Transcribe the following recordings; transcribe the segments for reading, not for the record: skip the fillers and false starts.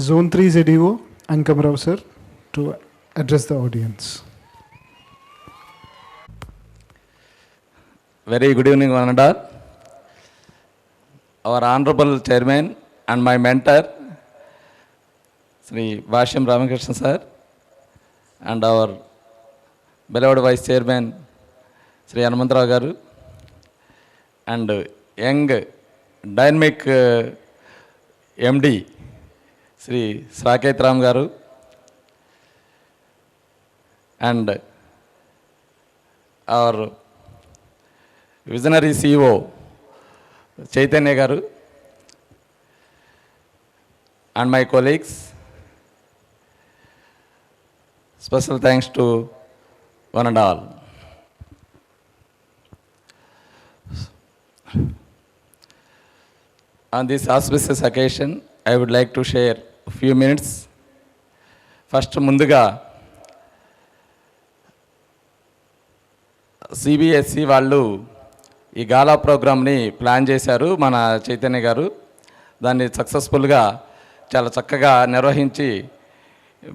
Zone 3 ZDO, Ankam Rao sir, to address the audience. Very good evening, one and all. Our Honorable Chairman and my mentor, Sri Bhashyam Ramakrishna sir, and our beloved Vice Chairman, Sri Hanumantrao garu, and young dynamic MD, Sri Saket Ram garu, and our visionary CEO, Chaitanya garu, and my colleagues. Special thanks to one and all. On this auspicious occasion, I would like to share a few minutes. First, ముందుగా CBSE వాళ్ళు ఈ గాలా ప్రోగ్రామ్ని plan చేశారు మన చైతన్య గారు. దాన్ని సక్సెస్ఫుల్గా చాలా చక్కగా నిర్వహించి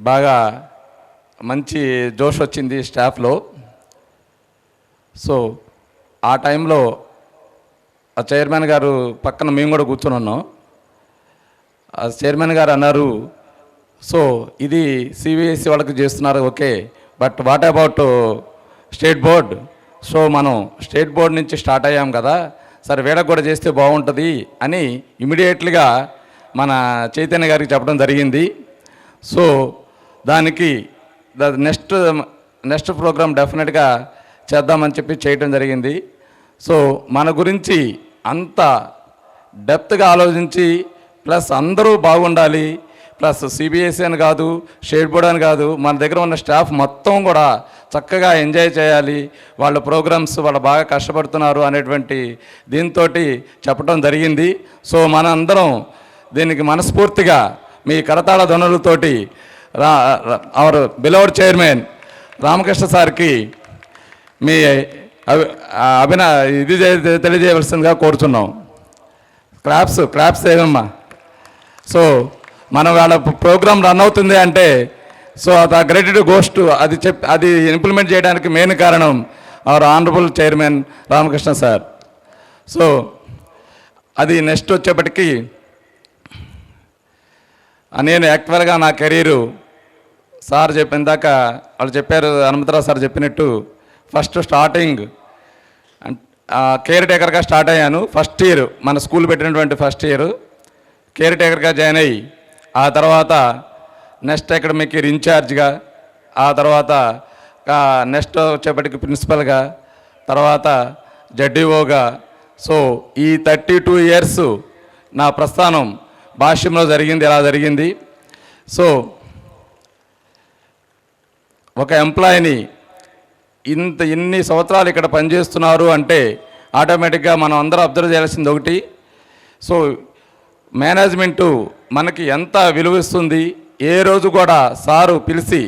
బాగా మంచి జోష్ వచ్చింది స్టాఫ్లో. సో ఆ టైంలో ఆ చైర్మన్ గారు పక్కన మేము కూడా కూర్చొని ఉన్నాం. ఆ చైర్మన్ గారు అన్నారు, సో ఇది CBSE వాళ్ళకి చేస్తున్నారు, okay, but what about state board? So మనం స్టేట్ బోర్డ్ నుంచి స్టార్ట్ అయ్యాం కదా, సరే వీళ్ళకి కూడా చేస్తే బాగుంటుంది అని ఇమీడియట్లీగా మన చైతన్య గారికి చెప్పడం జరిగింది. సో దానికి నెక్స్ట్ ప్రోగ్రామ్ డెఫినెట్గా చేద్దామని చెప్పి చేయటం జరిగింది. సో మన గురించి అంత డెప్త్గా ఆలోచించి ప్లస్ అందరూ బాగుండాలి, ప్లస్ CBSE అని కాదు, స్టేట్ బోర్డ్ అని కాదు, మన దగ్గర ఉన్న స్టాఫ్ మొత్తం కూడా చక్కగా ఎంజాయ్ చేయాలి, వాళ్ళ ప్రోగ్రామ్స్ వాళ్ళు బాగా కష్టపడుతున్నారు అనేటువంటి దీంతో చెప్పడం జరిగింది. సో మన అందరం దీనికి మనస్ఫూర్తిగా మీ కరతాళ ధ్వనులతోటి అవర్ బిలవర్డ్ చైర్మన్ రామకృష్ణ సార్కి మీ ఇది తెలియజేయవలసిందిగా కోరుతున్నాం. క్లాప్స్ ఏమమ్మా. సో మనం వాళ్ళ ప్రోగ్రామ్ రన్ అవుతుంది అంటే సో అది గ్రేటెడ్ గోస్ట్ అది ఇంప్లిమెంట్ చేయడానికి మెయిన్ కారణం our honourable chairman Ramakrishna sir. So అది నెక్స్ట్ వచ్చేప్పటికీ నేను యాక్చువల్గా నా కెరీరు సార్ ఇందాక వాళ్ళు చెప్పారు, హనుమంతరావు సార్ చెప్పినట్టు ఫస్ట్ స్టార్టింగ్ కేర్ టేకర్గా స్టార్ట్ అయ్యాను. ఫస్ట్ ఇయర్ మన స్కూల్ పెట్టినటువంటి ఫస్ట్ ఇయర్ కేర్ టేకర్గా జాయిన్ అయ్యి, ఆ తర్వాత నెక్స్ట్ అకాడమిక్ ఇయర్ ఇన్ఛార్జ్గా, ఆ తర్వాత నెక్స్ట్ వచ్చేప్పటికి ప్రిన్సిపల్గా, తర్వాత జడ్డీఓగా. సో ఈ 32 years నా ప్రస్థానం భాష్యంలో జరిగింది. ఎలా జరిగింది? సో ఒక ఎంప్లాయీని ఇన్ని సంవత్సరాలు ఇక్కడ పనిచేస్తున్నారు అంటే ఆటోమేటిక్గా మనం అందరూ అబ్జర్వ్ చేయాల్సింది ఒకటి, సో మేనేజ్మెంటు మనకి ఎంత విలువిస్తుంది. ఏ రోజు కూడా సారు పిలిచి,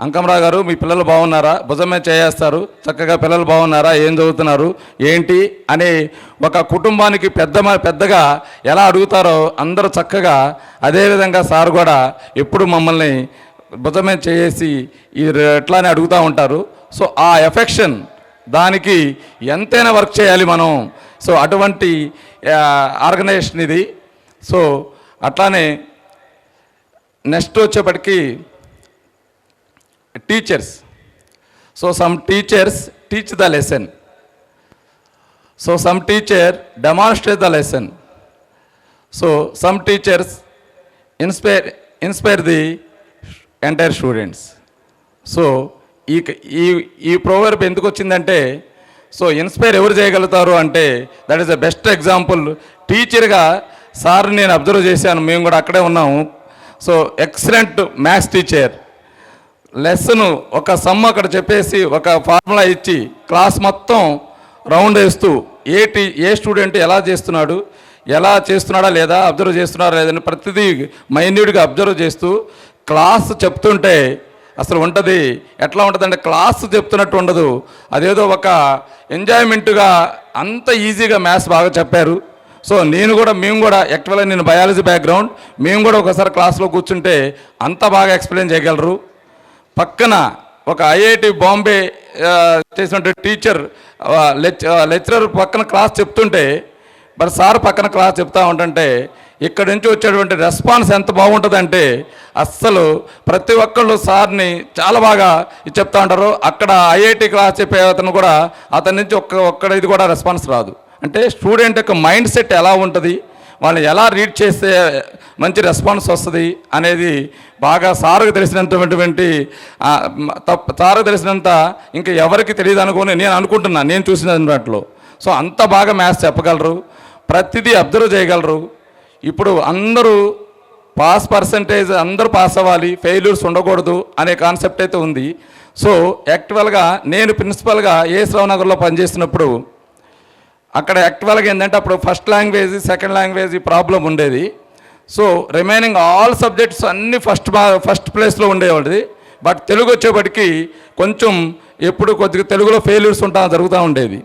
అంకమరావు గారు మీ పిల్లలు బాగున్నారా, భుజమే చేయేస్తారు, చక్కగా పిల్లలు బాగున్నారా, ఏం చదువుతున్నారు ఏంటి అని ఒక కుటుంబానికి పెద్దగా ఎలా అడుగుతారో అందరూ చక్కగా అదేవిధంగా సార్ కూడా ఎప్పుడు మమ్మల్ని భుజమే చేసి ఎట్లానే అడుగుతూ ఉంటారు. సో ఆ ఎఫెక్షన్ దానికి ఎంతైనా వర్క్ చేయాలి మనం. సో అటువంటి ఆర్గనైజేషన్ ఇది. సో అట్లానే నెక్స్ట్ వచ్చేప్పటికి teachers. So some teachers teach the lesson, so some teacher demonstrate the lesson, so some teachers inspire the entire students. So ఈ ప్రోవర్బ్ ఎందుకు వచ్చిందంటే, సో ఇన్స్పైర్ ఎవరు చేయగలుగుతారు అంటే that is the best example. టీచర్గా sir నేను observe చేశాను, మేము కూడా అక్కడే ఉన్నాము. So excellent maths teacher. Lesson ఒక సమ్ అక్కడ చెప్పేసి ఒక ఫార్ములా ఇచ్చి క్లాస్ మొత్తం రౌండ్ వేస్తూ ఏ స్టూడెంట్ ఎలా చేస్తున్నాడా లేదా, అబ్జర్వ్ చేస్తున్నాడా లేదని ప్రతిదీ మైన్యూట్గా అబ్జర్వ్ చేస్తూ క్లాస్ చెప్తుంటే అసలు ఉంటుంది. ఎట్లా ఉంటుందంటే క్లాస్ చెప్తున్నట్టు ఉండదు, అదేదో ఒక ఎంజాయ్మెంట్గా అంత ఈజీగా మ్యాథ్స్ బాగా చెప్పారు. సో మేము కూడా యాక్చువల్గా నేను బయాలజీ బ్యాక్గ్రౌండ్, మేము కూడా ఒకసారి క్లాస్లో కూర్చుంటే అంత బాగా ఎక్స్ప్లెయిన్ చేయగలరు. పక్కన ఒక ఐఐటి బాంబే చేసినటువంటి టీచర్ లెక్చరర్ పక్కన క్లాస్ చెప్తుంటే, మరి సార్ పక్కన క్లాస్ చెప్తా ఉంటుంటే ఇక్కడి నుంచి వచ్చేటువంటి రెస్పాన్స్ ఎంత బాగుంటుందంటే అస్సలు ప్రతి ఒక్కళ్ళు సార్ని చాలా బాగా చెప్తా ఉంటారు. అక్కడ ఐఐటి క్లాస్ చెప్పే అతను కూడా అతని నుంచి ఒక్కడ ఇది కూడా రెస్పాన్స్ రాదు. అంటే స్టూడెంట్ యొక్క మైండ్ సెట్ ఎలా ఉంటుంది, వాళ్ళని ఎలా రీడ్ చేస్తే మంచి రెస్పాన్స్ వస్తుంది అనేది బాగా సార్కు తెలిసినటువంటి సార్కు తెలిసినంత ఇంకా ఎవరికి తెలియదు అనుకుని నేను అనుకుంటున్నాను, నేను చూసిన దాంట్లో. సో అంత బాగా మ్యాథ్స్ చెప్పగలరు, ప్రతిదీ అబ్జర్వ్ చేయగలరు. ఇప్పుడు అందరూ పాస్ పర్సంటేజ్ అందరూ పాస్ అవ్వాలి, ఫెయిల్యూర్స్ ఉండకూడదు అనే కాన్సెప్ట్ అయితే ఉంది. సో యాక్చువల్గా నేను ప్రిన్సిపల్గా ఏఎస్ రావు నగర్లో పనిచేస్తున్నప్పుడు అక్కడ యాక్చువల్గా ఏంటంటే అప్పుడు first language second language problem ఉండేది. సో రిమైనింగ్ ఆల్ సబ్జెక్ట్స్ అన్నీ ఫస్ట్ ప్లేస్లో ఉండేవాడిది. బట్ తెలుగు వచ్చేప్పటికి కొంచెం ఎప్పుడు కొద్దిగా తెలుగులో ఫెయిల్యూర్స్ జరుగుతూ ఉండేది.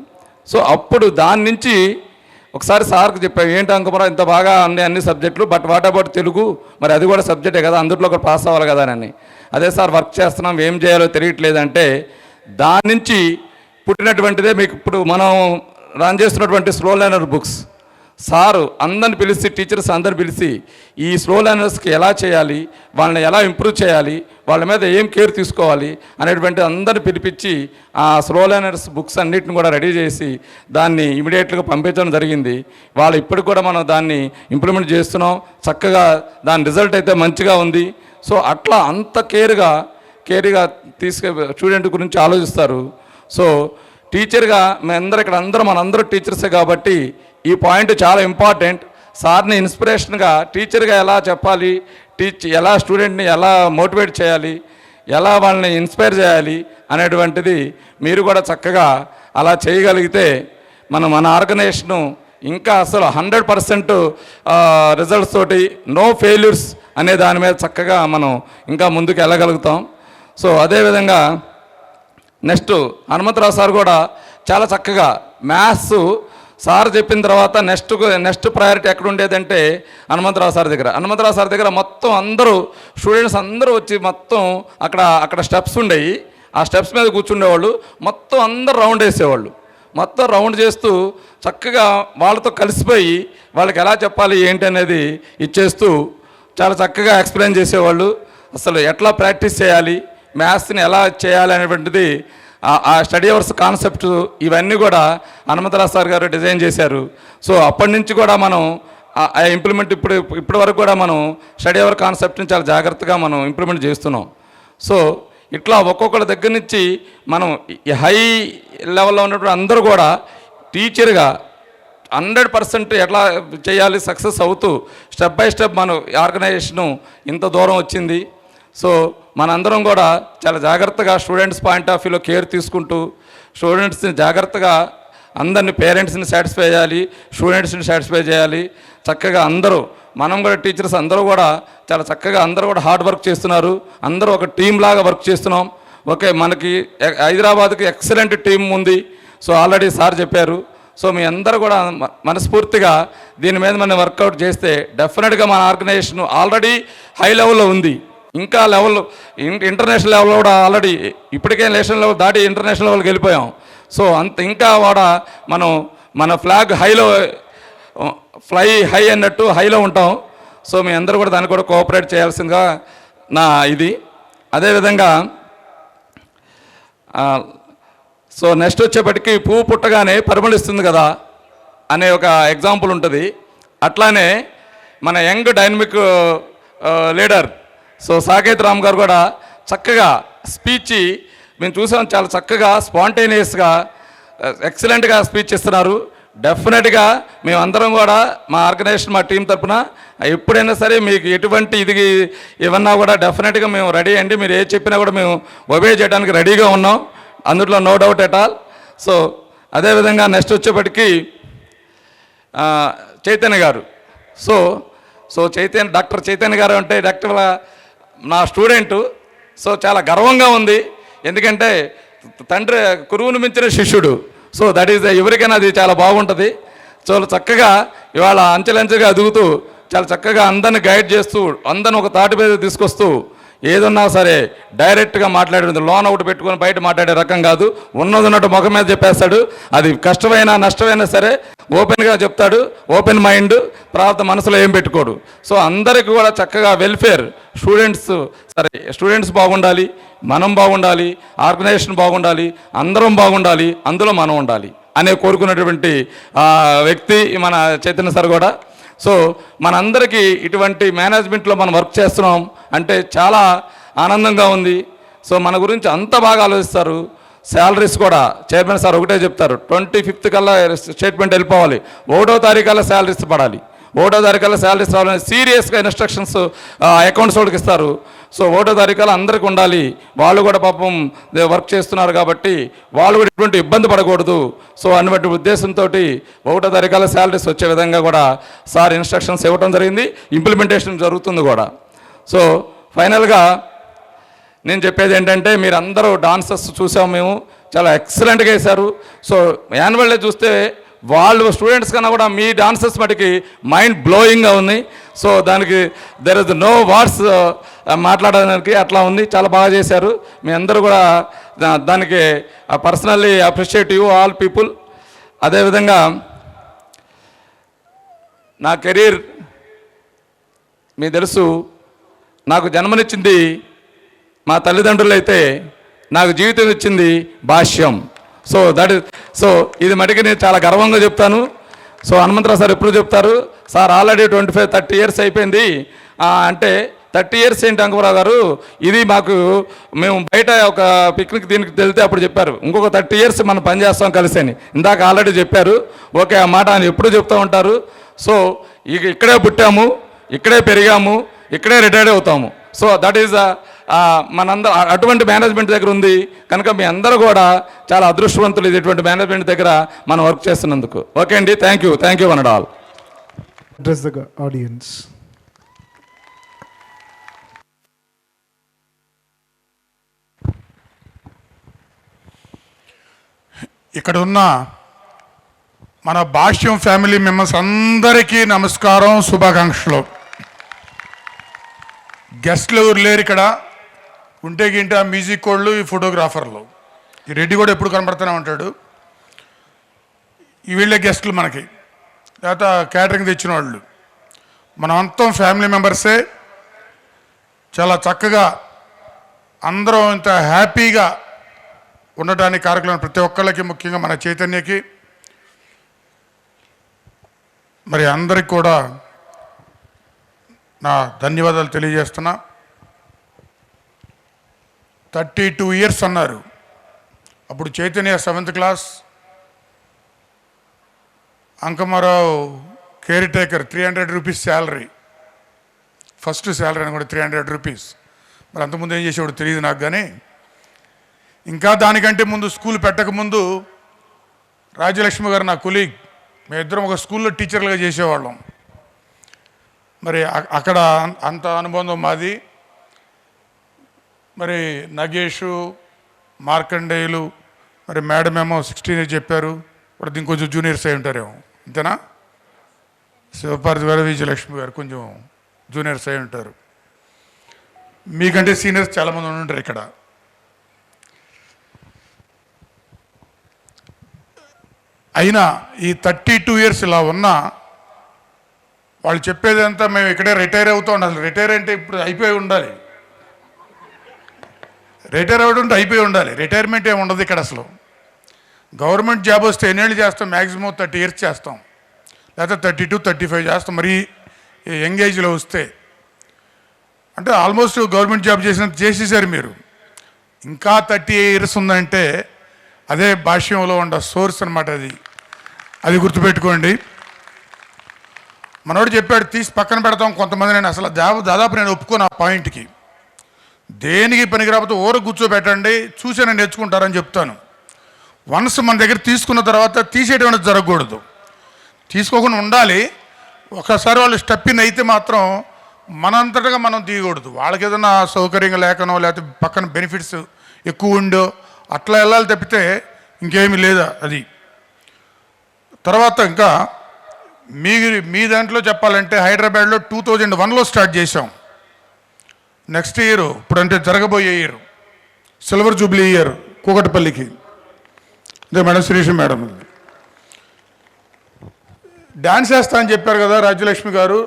సో అప్పుడు దాని నుంచి ఒకసారి సార్కి చెప్పాను, ఏంటి అంకుమరావు ఇంత బాగా అన్ని సబ్జెక్టులు, బట్ వాట్ అబౌట్ తెలుగు, మరి అది కూడా సబ్జెక్టే కదా, అందులో ఒకటి పాస్ అవ్వాలి కదా అని. అదే సార్ వర్క్ చేస్తున్నాం, ఏం చేయాలో తెలియట్లేదంటే దాని నుంచి పుట్టినటువంటిదే మీకు ఇప్పుడు మనం రన్ చేస్తున్నటువంటి స్లో లెర్నర్ బుక్స్. సారు అందరిని పిలిచి, టీచర్స్ అందరిని పిలిచి ఈ స్లో లెర్నర్స్కి ఎలా చేయాలి, వాళ్ళని ఎలా ఇంప్రూవ్ చేయాలి, వాళ్ళ మీద ఏం కేర్ తీసుకోవాలి అనేటువంటి అందరిని పిలిపించి ఆ స్లో లెర్నర్స్ బుక్స్ అన్నిటిని కూడా రెడీ చేసి దాన్ని ఇమీడియట్గా పంపించడం జరిగింది. వాళ్ళు ఇప్పటికి కూడా మనం దాన్ని ఇంప్లిమెంట్ చేస్తున్నాం. చక్కగా దాని రిజల్ట్ అయితే మంచిగా ఉంది. సో అట్లా అంత కేర్గా స్టూడెంట్ గురించి ఆలోచిస్తారు. సో టీచర్గా మనందరూ టీచర్సే కాబట్టి ఈ పాయింట్ చాలా ఇంపార్టెంట్. సార్ని ఇన్స్పిరేషన్గా టీచర్గా ఎలా చెప్పాలి, ఎలా స్టూడెంట్ని ఎలా మోటివేట్ చేయాలి, ఎలా వాళ్ళని ఇన్స్పైర్ చేయాలి అనేటువంటిది మీరు కూడా చక్కగా అలా చేయగలిగితే మన ఆర్గనైజేషను ఇంకా అసలు 100% రిజల్ట్స్ తోటి నో ఫెయిల్యూర్స్ అనే దాని మీద చక్కగా మనం ఇంకా ముందుకు వెళ్ళగలుగుతాం. సో అదేవిధంగా నెక్స్ట్ హనుమంతరావు సార్ కూడా చాలా చక్కగా మ్యాథ్స్ సార్ చెప్పిన తర్వాత నెక్స్ట్ ప్రయారిటీ ఎక్కడ ఉండేదంటే హనుమంతరావు సార్ దగ్గర మొత్తం అందరూ స్టూడెంట్స్ అందరూ వచ్చి మొత్తం అక్కడ స్టెప్స్ ఉండేవి. ఆ స్టెప్స్ మీద కూర్చుండేవాళ్ళు, మొత్తం అందరూ రౌండ్ వేసేవాళ్ళు. మొత్తం రౌండ్ చేస్తూ చక్కగా వాళ్ళతో కలిసిపోయి వాళ్ళకి ఎలా చెప్పాలి ఏంటి అనేది ఇచ్చేస్తూ చాలా చక్కగా ఎక్స్ప్లెయిన్ చేసేవాళ్ళు. అసలు ఎట్లా ప్రాక్టీస్ చేయాలి, మ్యాథ్స్ని ఎలా చేయాలి అనేటువంటిది ఆ స్టడీ అవర్స్ కాన్సెప్ట్ ఇవన్నీ కూడా హనుమంతరావు సార్ గారు డిజైన్ చేశారు. సో అప్పటి నుంచి కూడా మనం ఇంప్లిమెంట్ ఇప్పటి వరకు కూడా మనం స్టడీ అవర్ కాన్సెప్ట్ని చాలా జాగ్రత్తగా మనం ఇంప్లిమెంట్ చేస్తున్నాం. సో ఇట్లా ఒక్కొక్కరి దగ్గర నుంచి మనం హై లెవెల్లో ఉన్నప్పుడు అందరూ కూడా టీచర్గా 100% ఎట్లా చేయాలి సక్సెస్ అవుతూ స్టెప్ బై స్టెప్ మన ఆర్గనైజేషను ఇంత దూరం వచ్చింది. సో మనందరం కూడా చాలా జాగ్రత్తగా స్టూడెంట్స్ పాయింట్ ఆఫ్ వ్యూలో కేర్ తీసుకుంటూ స్టూడెంట్స్ని జాగ్రత్తగా అందరినీ పేరెంట్స్ని సాటిస్ఫై చేయాలి, స్టూడెంట్స్ని సాటిస్ఫై చేయాలి. చక్కగా అందరూ మనం కూడా టీచర్స్ అందరూ కూడా చాలా చక్కగా అందరూ కూడా హార్డ్ వర్క్ చేస్తున్నారు. అందరూ ఒక టీం లాగా వర్క్ చేస్తున్నాం. ఓకే, మనకి హైదరాబాద్కి ఎక్సలెంట్ టీం ఉంది. సో ఆల్రెడీ సార్ చెప్పారు. సో మీ అందరూ కూడా మనస్ఫూర్తిగా దీని మీద మనం వర్కౌట్ చేస్తే డెఫినెట్గా మన ఆర్గనైజేషన్ ఆల్రెడీ హై లెవెల్లో ఉంది. ఇంకా ఇంటర్నేషనల్ లెవెల్లో కూడా ఆల్రెడీ ఇప్పటికే నేషనల్ లెవెల్ దాటి ఇంటర్నేషనల్ లెవెల్కి వెళ్ళిపోయాం. సో ఇంకా కూడా మన ఫ్లాగ్ ఫ్లై హై అన్నట్టు హైలో ఉంటాం. సో మీ అందరూ కూడా దాన్ని కూడా కోఆపరేట్ చేయాల్సిందిగా నా ఇది. అదేవిధంగా సో నెక్స్ట్ వచ్చేప్పటికి పువ్వు పుట్టగానే పరిమళిస్తుంది కదా అనే ఒక ఎగ్జాంపుల్ ఉంటుంది. అట్లానే మన young dynamic leader so Saketh Ram గారు కూడా చక్కగా స్పీచ్ మేము చూసాం, చాలా చక్కగా స్పాంటేనియస్గా ఎక్సలెంట్గా స్పీచ్ ఇస్తున్నారు. డెఫినెట్గా మేమందరం కూడా మా ఆర్గనైజేషన్ మా టీం తరఫున ఎప్పుడైనా సరే మీకు ఎటువంటి ఇది ఇవన్నా కూడా డెఫినెట్గా మేము రెడీ అండి. మీరు ఏ చెప్పినా కూడా మేము ఒబే చేయడానికి రెడీగా ఉన్నాం, అందులో no doubt at all. So అదేవిధంగా నెక్స్ట్ వచ్చేప్పటికి చైతన్య గారు. సో డాక్టర్ చైతన్య గారు అంటే నా స్టూడెంటు. సో చాలా గర్వంగా ఉంది, ఎందుకంటే తండ్రి గురువును మించిన శిష్యుడు. సో దట్ ఈస్ ఎవరికైనా అది చాలా బాగుంటుంది. చాలా చక్కగా ఇవాళ అంచెలంచెగా ఎదుగుతూ చాలా చక్కగా అందరిని గైడ్ చేస్తూ అందరిని ఒక తాటి మీద తీసుకొస్తూ ఏదన్నా సరే డైరెక్ట్గా మాట్లాడేది, లోన్ ఒకటి పెట్టుకొని బయట మాట్లాడే రకం కాదు. ఉన్నట్టు ముఖం మీద చెప్పేస్తాడు. అది కష్టమైనా నష్టమైనా సరే ఓపెన్గా చెప్తాడు. ఓపెన్ మైండ్, తర్వాత మనసులో ఏం పెట్టుకోడు. సో అందరికీ కూడా చక్కగా వెల్ఫేర్, స్టూడెంట్స్ బాగుండాలి, మనం బాగుండాలి, ఆర్గనైజేషన్ బాగుండాలి, అందరం బాగుండాలి, అందులో మనం ఉండాలి అనే కోరుకున్నటువంటి వ్యక్తి మన చైతన్య సార్ కూడా. సో మనందరికీ ఇటువంటి మేనేజ్మెంట్లో మనం వర్క్ చేస్తున్నాం అంటే చాలా ఆనందంగా ఉంది. సో మన గురించి అంత బాగా ఆలోచిస్తారు. శాలరీస్ కూడా చైర్మన్ సార్ ఒకటే చెప్తారు, 25th కల్లా స్టేట్మెంట్ వెళ్ళిపోవాలి, 1వ తారీఖు కల్లా శాలరీస్ పడాలి, 1వ తారీఖు కల్లా శాలరీస్ రావాలని సీరియస్గా ఇన్స్ట్రక్షన్స్ అకౌంట్స్ వాళ్ళకి ఇస్తారు. సో 1వ తారీఖు కల్లా అందరికీ ఉండాలి. వాళ్ళు కూడా పాపం వర్క్ చేస్తున్నారు కాబట్టి వాళ్ళు కూడా ఎటువంటి ఇబ్బంది పడకూడదు. సో అటువంటి ఉద్దేశంతో 1వ తారీఖు కల్లా శాలరీస్ వచ్చే విధంగా కూడా సార్ ఇన్స్ట్రక్షన్స్ ఇవ్వడం జరిగింది. ఇంప్లిమెంటేషన్ జరుగుతుంది కూడా. సో ఫైనల్గా నేను చెప్పేది ఏంటంటే, మీరు అందరూ డాన్సర్స్ చూసాము మేము, చాలా ఎక్సలెంట్గా వేశారు. సో యాన్యువల్ డే చూస్తే వాళ్ళు స్టూడెంట్స్ కన్నా కూడా మీ డాన్సర్స్ మటుకి మైండ్ బ్లోయింగ్గా ఉంది. సో దానికి దెర్ ఇస్ నో వర్డ్స్ మాట్లాడడానికి, అట్లా ఉంది. చాలా బాగా చేశారు. మీ అందరూ కూడా దానికి personally appreciate you all people. అదేవిధంగా నా కెరీర్ మీకు తెలుసు, నాకు జన్మనిచ్చింది మా తల్లిదండ్రులు అయితే నాకు జీవితం ఇచ్చింది భాష్యం. సో ఇది మటుకు నేను చాలా గర్వంగా చెప్తాను. సో హనుమంతరావు సార్ ఎప్పుడు చెప్తారు, సార్ ఆల్రెడీ 30 years అయిపోయింది అంటే 30 years ఏంటి అంకమరావు గారు, ఇది మేము బయట ఒక పిక్నిక్ దీనికి వెళ్తే అప్పుడు చెప్పారు, ఇంకొక 30 years మనం పనిచేస్తాం కలిసి అని. ఇందాక ఆల్రెడీ చెప్పారు. ఓకే, ఆ మాట ఆయన ఎప్పుడు చెప్తూ ఉంటారు. సో ఇక్కడే పుట్టాము, ఇక్కడే పెరిగాము, ఇక్కడే రిటైర్డ్ అవుతాము. సో దట్ ఈజ్ మనందరూ అటువంటి మేనేజ్మెంట్ దగ్గర ఉంది కనుక మీ అందరూ కూడా చాలా అదృష్టవంతులు ఇటువంటి మేనేజ్మెంట్ దగ్గర మనం వర్క్ చేస్తున్నందుకు. ఓకే అండి, thank you one and all. Address the audience. ఇక్కడ ఉన్న మన భాష్యం ఫ్యామిలీ మెంబర్స్ అందరికీ నమస్కారం, శుభాకాంక్షలు. గెస్ట్లు ఎవరు లేరు ఇక్కడ, ఉంటే గింటే ఆ మ్యూజిక్ వాళ్ళు, ఈ ఫోటోగ్రాఫర్లు, ఈ రెడ్డి కూడా ఎప్పుడు కనబడుతూనే ఉంటాడు. ఈ వీళ్ళే గెస్టులు మనకి, లేకపోతే క్యాటరింగ్ తెచ్చిన వాళ్ళు. మనం అంతా ఫ్యామిలీ మెంబర్సే. చాలా చక్కగా అందరం ఇంత హ్యాపీగా ఉండటానికి కారకులైన ప్రతి ఒక్కళ్ళకి, ముఖ్యంగా మన చైతన్యకి, మరి అందరికి కూడా నా ధన్యవాదాలు తెలియజేస్తున్నా. 32 years అన్నారు. అప్పుడు Chaitanya 7th class, Ankamarao caretaker, 300 rupees salary, first salary అని కూడా 300 rupees. మరి అంతకుముందు ఏం చేసేవాడు తెలియదు నాకు. కానీ ఇంకా దానికంటే ముందు, స్కూల్ పెట్టకముందు రాజ్యలక్ష్మి గారు నా కొలీగ్, మేమిద్దరం ఒక స్కూల్లో టీచర్లుగా చేసేవాళ్ళం. మరి అక్కడ అంత అనుబంధం మాది. మరి నగేషు, మార్కండేయులు, మరి మేడం ఏమో 16 చెప్పారు, ఇప్పుడు దీనికి కొంచెం జూనియర్స్ అయి ఉంటారేమో, అంతేనా? శివపార్తి గారు, విజయలక్ష్మి గారు కొంచెం జూనియర్స్ అయి ఉంటారు. మీకంటే సీనియర్స్ చాలామంది ఉంటారు ఇక్కడ. అయినా ఈ 32 years ఇలా ఉన్నా వాళ్ళు చెప్పేదంతా మేము ఇక్కడే రిటైర్ అవుతూ ఉండాలి. రిటైర్ అంటే ఇప్పుడు అయిపోయి ఉండాలి. రిటైర్ అవ్వడం అయిపోయి ఉండాలి. రిటైర్మెంట్ ఏమి ఉండదు ఇక్కడ అసలు. గవర్నమెంట్ జాబ్ వస్తే ఎన్నేళ్ళు చేస్తాం? మ్యాక్సిమం 30 years చేస్తాం, లేకపోతే 32, 35 చేస్తాం. మరి యంగ్ ఏజ్లో వస్తే అంటే ఆల్మోస్ట్ గవర్నమెంట్ జాబ్ చేసేసారు మీరు. ఇంకా 38 years ఉందంటే అదే భాష్యంలో ఉన్న సోర్స్ అనమాట. అది గుర్తుపెట్టుకోండి. మనోడు చెప్పాడు, తీసి పక్కన పెడతాం కొంతమంది. నేను అసలు దాదాపు నేను ఒప్పుకోను ఆ పాయింట్కి. దేనికి పనికి రాకపోతే ఊరు కూర్చోబెట్టండి, చూసి నేను నేర్చుకుంటారని చెప్తాను. వన్స్ మన దగ్గర తీసుకున్న తర్వాత తీసేయడం అనేది జరగకూడదు, తీసుకోకుండా ఉండాలి. ఒకసారి వాళ్ళు స్టెప్ ఇన్ అయితే మాత్రం మనంతటగా మనం తీయకూడదు. వాళ్ళకి ఏదైనా సౌకర్యంగా లేకనో, లేకపోతే పక్కన బెనిఫిట్స్ ఎక్కువ ఉండో అట్లా వెళ్ళాలి తప్పితే ఇంకేమీ లేదా. అది తర్వాత ఇంకా మీ దాంట్లో చెప్పాలంటే హైదరాబాద్లో 2001లో స్టార్ట్ చేసాం. నెక్స్ట్ ఇయర్ ఇప్పుడు అంటే జరగబోయే ఇయర్ సిల్వర్ జూబ్లీ ఇయర్ కూకట్పల్లికి. అదే మేడం శిరీష మేడం డ్యాన్స్ వేస్తా అని చెప్పారు కదా రాజ్యలక్ష్మి గారు.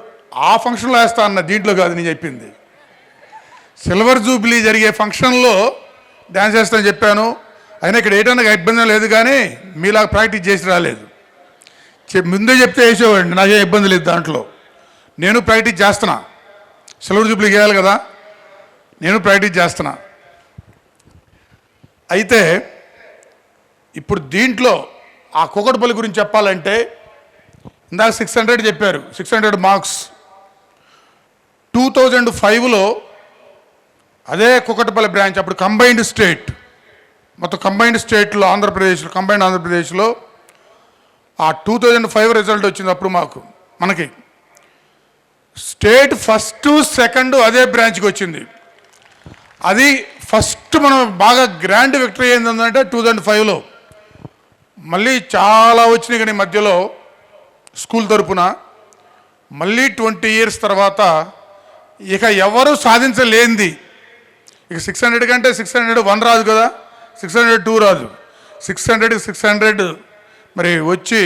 ఆ ఫంక్షన్లో వేస్తా అన్న, దీంట్లో కాదు నేను చెప్పింది. సిల్వర్ జూబ్లీ జరిగే ఫంక్షన్లో డ్యాన్స్ వేస్తా అని చెప్పాను. అయినా ఇక్కడ ఏటన్నా ఇబ్బంది లేదు, కానీ మీలాగా ప్రాక్టీస్ చేసి రాలేదు. ముందే చెప్తే వేసేవాడిని, నాకేం ఇబ్బంది లేదు దాంట్లో. నేను ప్రాక్టీస్ చేస్తున్నా, సిల్వర్ జూబ్లీ చేయాలి కదా, నేను ప్రాక్టీస్ చేస్తున్నా. అయితే ఇప్పుడు దీంట్లో ఆ కూకట్పల్లి గురించి చెప్పాలంటే ఇందాక 600 చెప్పారు, 600 మార్క్స్. 2005లో అదే కూకట్పల్లి బ్రాంచ్, అప్పుడు కంబైన్డ్ స్టేట్, మొత్తం కంబైన్డ్ స్టేట్లో కంబైన్డ్ ఆంధ్రప్రదేశ్లో ఆ 2005 రిజల్ట్ వచ్చింది. అప్పుడు మనకి స్టేట్ ఫస్ట్ సెకండ్ అదే బ్రాంచ్కి వచ్చింది. అది ఫస్ట్ మనం బాగా గ్రాండ్ విక్టరీ ఏంటంటే 2005లో. మళ్ళీ చాలా వచ్చినాయి, కానీ మధ్యలో స్కూల్ తరపున మళ్ళీ 20 years తర్వాత ఇక ఎవరు సాధించలేంది. ఇక 600 కంటే 601 రాదు కదా, 602 రాదు, 600 మరి వచ్చి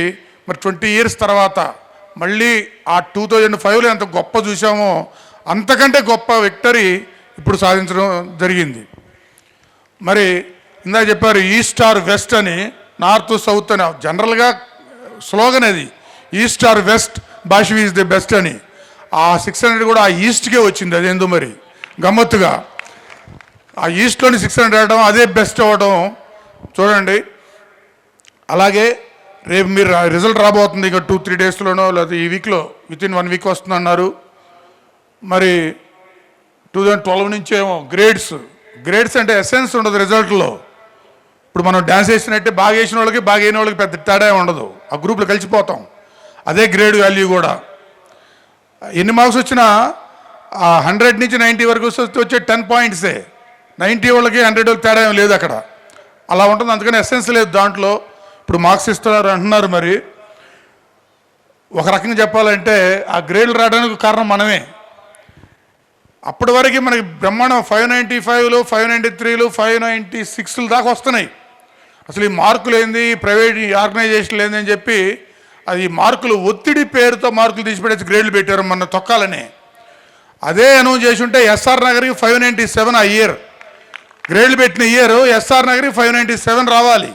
మరి 20 years తర్వాత మళ్ళీ ఆ 2005లో ఎంత గొప్ప చూసామో అంతకంటే గొప్ప విక్టరీ ఇప్పుడు సాధించడం జరిగింది. మరి ఇందాక చెప్పారు ఈస్ట్ ఆర్ వెస్ట్ అని, నార్త్ సౌత్ అని. జనరల్గా స్లోగన్ అది, ఈస్ట్ ఆర్ వెస్ట్ భాషవి ఈజ్ ది బెస్ట్ అని. ఆ 600 కూడా ఆ ఈస్ట్కే వచ్చింది. అదేందో మరి గమ్మత్తుగా ఆ ఈస్ట్లోని 600 రావడం, అదే బెస్ట్ అవ్వడం చూడండి. అలాగే రేపు మీరు రిజల్ట్ రాబోతుంది, ఇక 2-3 daysలోనో లేకపోతే ఈ వీక్లో వితిన్ 1 week వస్తుందన్నారు. మరి 2012 నుంచి ఏమో గ్రేడ్స్ అంటే ఎసెన్స్ ఉండదు రిజల్ట్లో. ఇప్పుడు మనం డ్యాన్స్ వేసినట్టే బాగా వేసిన వాళ్ళకి బాగా అయిన వాళ్ళకి పెద్ద తేడా ఉండదు, ఆ గ్రూప్లో కలిసిపోతాం. అదే గ్రేడ్ వాల్యూ కూడా. ఎన్ని మార్క్స్ వచ్చినా 100 నుంచి 90 వరకు వచ్చే 10 points. 90 వాళ్ళకి 100 వాళ్ళకి తేడా ఏం లేదు అక్కడ, అలా ఉంటుంది. అందుకని ఎసెన్స్ లేదు దాంట్లో. ఇప్పుడు మార్క్స్ ఇస్తున్నారు అంటున్నారు. మరి ఒక రకంగా చెప్పాలంటే ఆ గ్రేడ్లు రావడానికి కారణం మనమే. అప్పటి వరకు మనకి బ్రహ్మాండం 595లు 593లు 596లు దాకా వస్తున్నాయి. అసలు ఈ మార్కులు ఏంది, ప్రైవేట్ ఆర్గనైజేషన్లు ఏంది అని చెప్పి అది మార్కులు ఒత్తిడి పేరుతో మార్కులు తీసిపెట్టేసి గ్రేడ్లు పెట్టారు మొన్న తొక్కాలని. అదే అనౌన్స్ చేసి ఉంటే ఎస్ఆర్ నగర్కి 597 ఆ ఇయర్ గ్రేడ్లు పెట్టిన ఇయర్ ఎస్ఆర్ నగర్కి 597 రావాలి.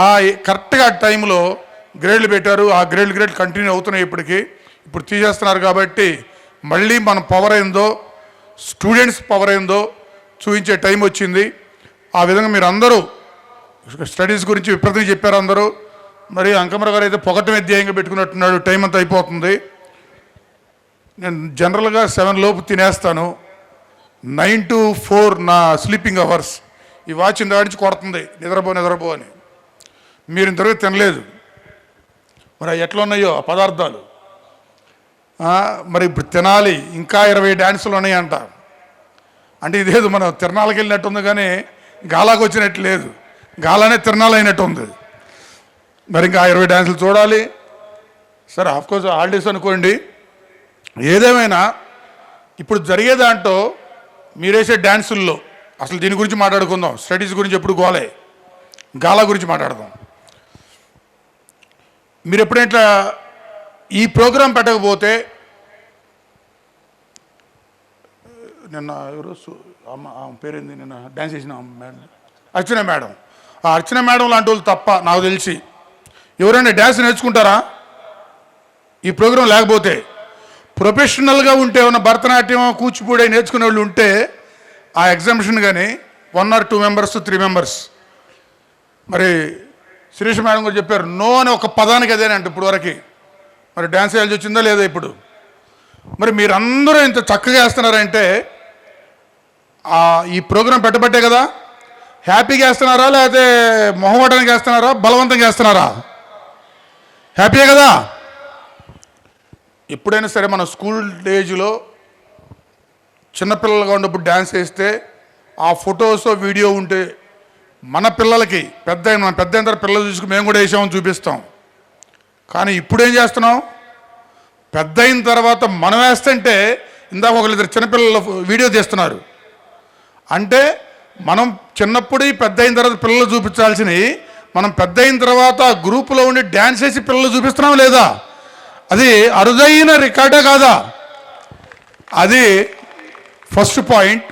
ఆ కరెక్ట్గా టైంలో గ్రేడ్లు పెట్టారు. ఆ గ్రేడ్ కంటిన్యూ అవుతున్నాయి. ఇప్పుడు తీసేస్తున్నారు. కాబట్టి మళ్ళీ మన పవర్ ఏందో, స్టూడెంట్స్ పవర్ ఏందో చూపించే టైం వచ్చింది. ఆ విధంగా మీరు అందరూ స్టడీస్ గురించి విపరీతంగా చెప్పారు అందరూ. మరి అంకమరావు గారు అయితే పొగటమే ధ్యేయంగా పెట్టుకున్నట్టున్నాడు. టైం అంతా అయిపోతుంది. నేను జనరల్గా 7 లోపు తినేస్తాను. 9 to 4 నా స్లీపింగ్ అవర్స్. ఈ వాచ్ ఇంత నుంచి కొడుతుంది నిద్రపో అని. మీరు ఇంతవరకు తినలేదు. మరి ఎట్లా ఉన్నాయో ఆ పదార్థాలు. మరి ఇప్పుడు తినాలి. ఇంకా 20 డ్యాన్సులు ఉన్నాయంట. అంటే ఇదేదో మనం తిరణాలకు వెళ్ళినట్టుంది, కానీ గాలాకు వచ్చినట్టు లేదు. గాలానే తిరణాలు అయినట్టు ఉంది. మరి ఇంకా 20 డ్యాన్సులు చూడాలి. సరే, ఆఫ్కోర్స్ హాలిడేస్ అనుకోండి. ఏదేమైనా ఇప్పుడు జరిగే దాంట్లో మీరేసే డ్యాన్సుల్లో అసలు దీని గురించి మాట్లాడుకుందాం. స్టడీస్ గురించి ఎప్పుడు గోలే, గాలా గురించి మాట్లాడదాం. మీరు ఎప్పుడైనా ఈ ప్రోగ్రాం పెట్టకపోతే, నిన్న ఎవరు ఆమె పేరేంది, నిన్న డ్యాన్స్ చేసిన మేడం అర్చన మేడం. ఆ అర్చన మేడం లాంటి వాళ్ళు తప్ప నాకు తెలిసి ఎవరైనా డ్యాన్స్ నేర్చుకుంటారా ఈ ప్రోగ్రాం లేకపోతే? ప్రొఫెషనల్గా ఉంటే ఉన్న భరతనాట్యం కూచిపూడి నేర్చుకునే వాళ్ళు ఉంటే ఆ ఎగ్జామిషన్ కానీ 1 or 2 members 3 members. మరి శిరీష మేడం గారు చెప్పారు నో అని ఒక పదానికి అదేనంట ఇప్పుడు వరకు. మరి డ్యాన్స్ వేయాల్సి వచ్చిందా లేదా ఇప్పుడు? మరి మీరందరూ ఇంత చక్కగా వేస్తున్నారంటే ఈ ప్రోగ్రాం పెట్టబట్టే కదా. హ్యాపీగా వేస్తున్నారా లేకపోతే మొహమాటానికి వేస్తున్నారా, బలవంతంగా వేస్తున్నారా? హ్యాపీయే కదా. ఎప్పుడైనా సరే మన స్కూల్ ఏజ్లో చిన్నపిల్లలుగా ఉన్నప్పుడు డ్యాన్స్ వేస్తే ఆ ఫొటోస్ వీడియో ఉంటే మన పిల్లలకి పెద్ద అయిన తర్వాత పిల్లలు చూసుకుని మేము కూడా వేసామని చూపిస్తాం. కానీ ఇప్పుడు ఏం చేస్తున్నాం, పెద్ద అయిన తర్వాత మనం వేస్తుంటే ఇందాక ఒకళ్ళిద్దరు చిన్నపిల్లలు వీడియో తీస్తున్నారు. అంటే మనం చిన్నప్పుడు పెద్ద అయిన తర్వాత పిల్లలు చూపించాల్సినవి మనం పెద్ద అయిన తర్వాత గ్రూపులో ఉండి డ్యాన్స్ వేసి పిల్లలు చూపిస్తున్నాం లేదా? అది అరుదైన రికార్డే కాదా? అది ఫస్ట్ పాయింట్.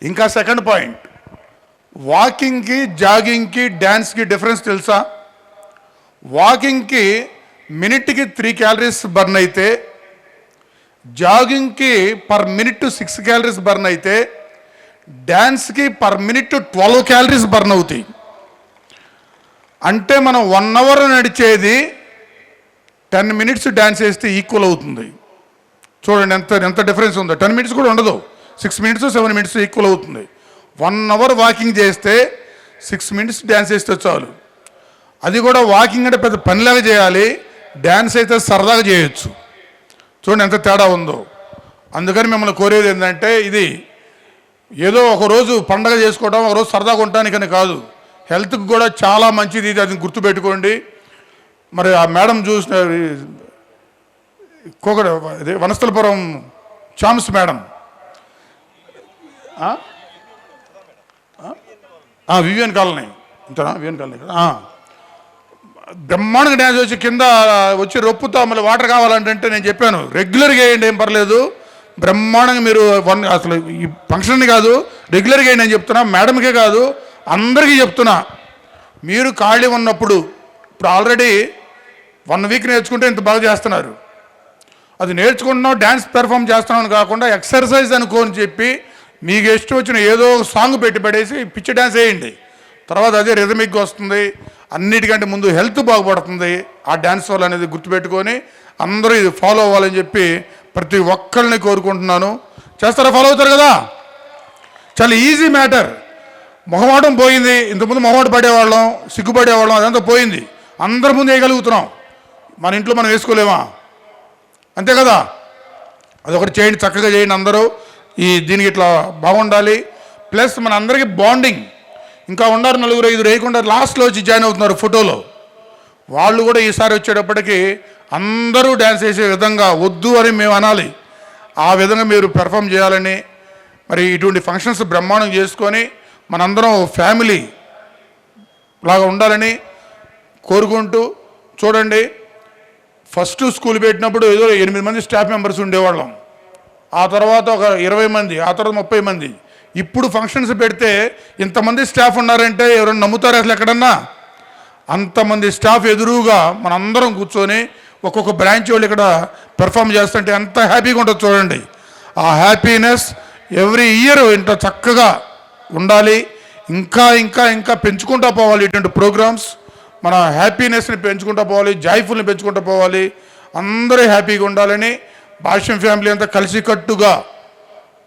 ఇంకా సెకండ్ పాయింట్, వాకింగ్కి జాగింగ్కి డ్యాన్స్కి డిఫరెన్స్ తెలుసా? వాకింగ్కి మినిట్కి 3 క్యాలరీస్ బర్న్ అయితే, జాగింగ్కి పర్ మినిట్ 6 క్యాలరీస్ బర్న్ అయితే, డ్యాన్స్కి పర్ మినిట్ 12 క్యాలరీస్ బర్న్ అవుతాయి. అంటే మనం 1 అవర్ నడిచేది 10 మినిట్స్ డ్యాన్స్ వేస్తే ఈక్వల్ అవుతుంది. చూడండి ఎంత డిఫరెన్స్ ఉందో. 10 మినిట్స్ కూడా ఉండదు, 6 మినిట్స్ 7 మినిట్స్ ఈక్వల్ అవుతుంది. 1 అవర్ వాకింగ్ చేస్తే 6 మినిట్స్ డ్యాన్స్ వేస్తే చాలు. అది కూడా వాకింగ్ అంటే పెద్ద పనిలాగా చేయాలి, డ్యాన్స్ అయితే సరదాగా చేయొచ్చు. చూడండి ఎంత తేడా ఉందో. అందుకని మిమ్మల్ని కోరేది ఏంటంటే, ఇది ఏదో ఒకరోజు పండగ చేసుకోవడం, ఒకరోజు సరదాగా ఉండటానికని కాదు, హెల్త్కి కూడా చాలా మంచిది. ఇది అది గుర్తుపెట్టుకోండి. మరి ఆ మేడం చూసిన కోకడ వనస్థలపురం చామ్స్ మేడం, వివిఎన్ కాలనీ, ఇంతనా వివిఎన్ కాలనీ కదా, బ్రహ్మాండంగా డ్యాన్స్ వచ్చి కింద వచ్చి రొప్పుతా మళ్ళీ వాటర్ కావాలంటే నేను చెప్పాను రెగ్యులర్గా వేయండి, ఏం పర్లేదు, బ్రహ్మాండంగా మీరు అసలు ఈ ఫంక్షన్ కాదు రెగ్యులర్గా వేయండి అని చెప్తున్నా. మేడంకే కాదు అందరికీ చెప్తున్నా, మీరు ఖాళీ ఉన్నప్పుడు, ఇప్పుడు ఆల్రెడీ 1 వీక్ నేర్చుకుంటే ఇంత బాగా చేస్తున్నారు, అది నేర్చుకుంటున్నాం డ్యాన్స్ పెర్ఫామ్ చేస్తున్నామని కాకుండా ఎక్సర్సైజ్ అనుకోని చెప్పి మీకు ఇష్టం వచ్చిన ఏదో సాంగ్ పెట్టి పడేసి పిచ్చి డ్యాన్స్ వేయండి. తర్వాత అదే రిథమిక్గా వస్తుంది, అన్నిటికంటే ముందు హెల్త్ బాగుపడుతుంది ఆ డ్యాన్స్ వల్ల అనేది గుర్తుపెట్టుకొని అందరూ ఇది ఫాలో అవ్వాలని చెప్పి ప్రతి ఒక్కరిని కోరుకుంటున్నాను. చేస్తారా? ఫాలో అవుతారు కదా? చాలా ఈజీ మ్యాటర్. మొహమాటం పోయింది, ఇంతకుముందు మొహమాట పడేవాళ్ళం, సిగ్గుపడేవాళ్ళం, అదంతా పోయింది. అందరి ముందు వేయగలుగుతున్నాం. మన ఇంట్లో మనం వేసుకోలేమా? అంతే కదా? అదొకటి చేయండి, చక్కగా చేయండి అందరూ. దీనికి ఇట్లా బాగుండాలి. ప్లస్ మన అందరికీ బాండింగ్ ఇంకా ఉన్నారు, 4-5 వేయకుండా లాస్ట్లో వచ్చి జాయిన్ అవుతున్నారు ఫోటోలో. వాళ్ళు కూడా ఈసారి వచ్చేటప్పటికి అందరూ డ్యాన్స్ వేసే విధంగా వద్దు అని మేము అనాలి. ఆ విధంగా మీరు పెర్ఫామ్ చేయాలని, మరి ఇటువంటి ఫంక్షన్స్ బ్రహ్మాండం చేసుకొని మనందరం ఫ్యామిలీ లాగా ఉండాలని కోరుకుంటూ, చూడండి ఫస్ట్ స్కూల్ పెట్టినప్పుడు ఏదో 8 మంది స్టాఫ్ మెంబర్స్ ఉండేవాళ్ళం, ఆ తర్వాత ఒక 20 మంది, ఆ తర్వాత 30 మంది. ఇప్పుడు ఫంక్షన్స్ పెడితే ఇంతమంది స్టాఫ్ ఉన్నారంటే ఎవరైనా నమ్ముతారు అసలు ఎక్కడన్నా? అంతమంది స్టాఫ్ ఎదురుగా మనందరం కూర్చొని ఒక్కొక్క బ్రాంచ్ వాళ్ళు ఇక్కడ పెర్ఫామ్ చేస్తుంటే ఎంత హ్యాపీగా ఉంటుంది చూడండి. ఆ హ్యాపీనెస్ ఎవ్రీ ఇయర్ ఇంత చక్కగా ఉండాలి. ఇంకా ఇంకా ఇంకా పెంచుకుంటూ పోవాలి ఇటువంటి ప్రోగ్రామ్స్. మన హ్యాపీనెస్ని పెంచుకుంటూ పోవాలి, జాయ్ఫుల్ని పెంచుకుంటూ పోవాలి. అందరూ హ్యాపీగా ఉండాలని భాష్యం ఫ్యామిలీ అంతా కలిసికట్టుగా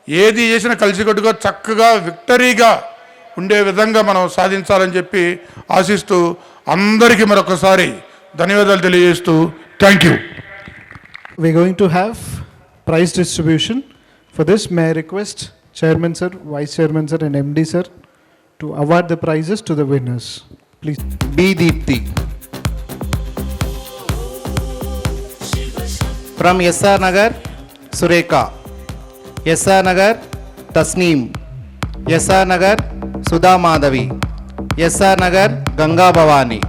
ఏది చేసినా కలిసికట్టుగా చక్కగా విక్టరీగా ఉండే విధంగా మనం సాధించాలని చెప్పి ఆశిస్తూ అందరికీ మరొకసారి ధన్యవాదాలు తెలియజేస్తూ thank you. We're going to have prize distribution. For this, may I request Chairman Sir, Vice Chairman Sir and MD Sir to award the prizes to the winners. Please. B. Deepthi. From SR Nagar, Sureka. SR Nagar, Tasneem. SR Nagar, Sudha Madhavi. SR Nagar, Ganga Bhavani.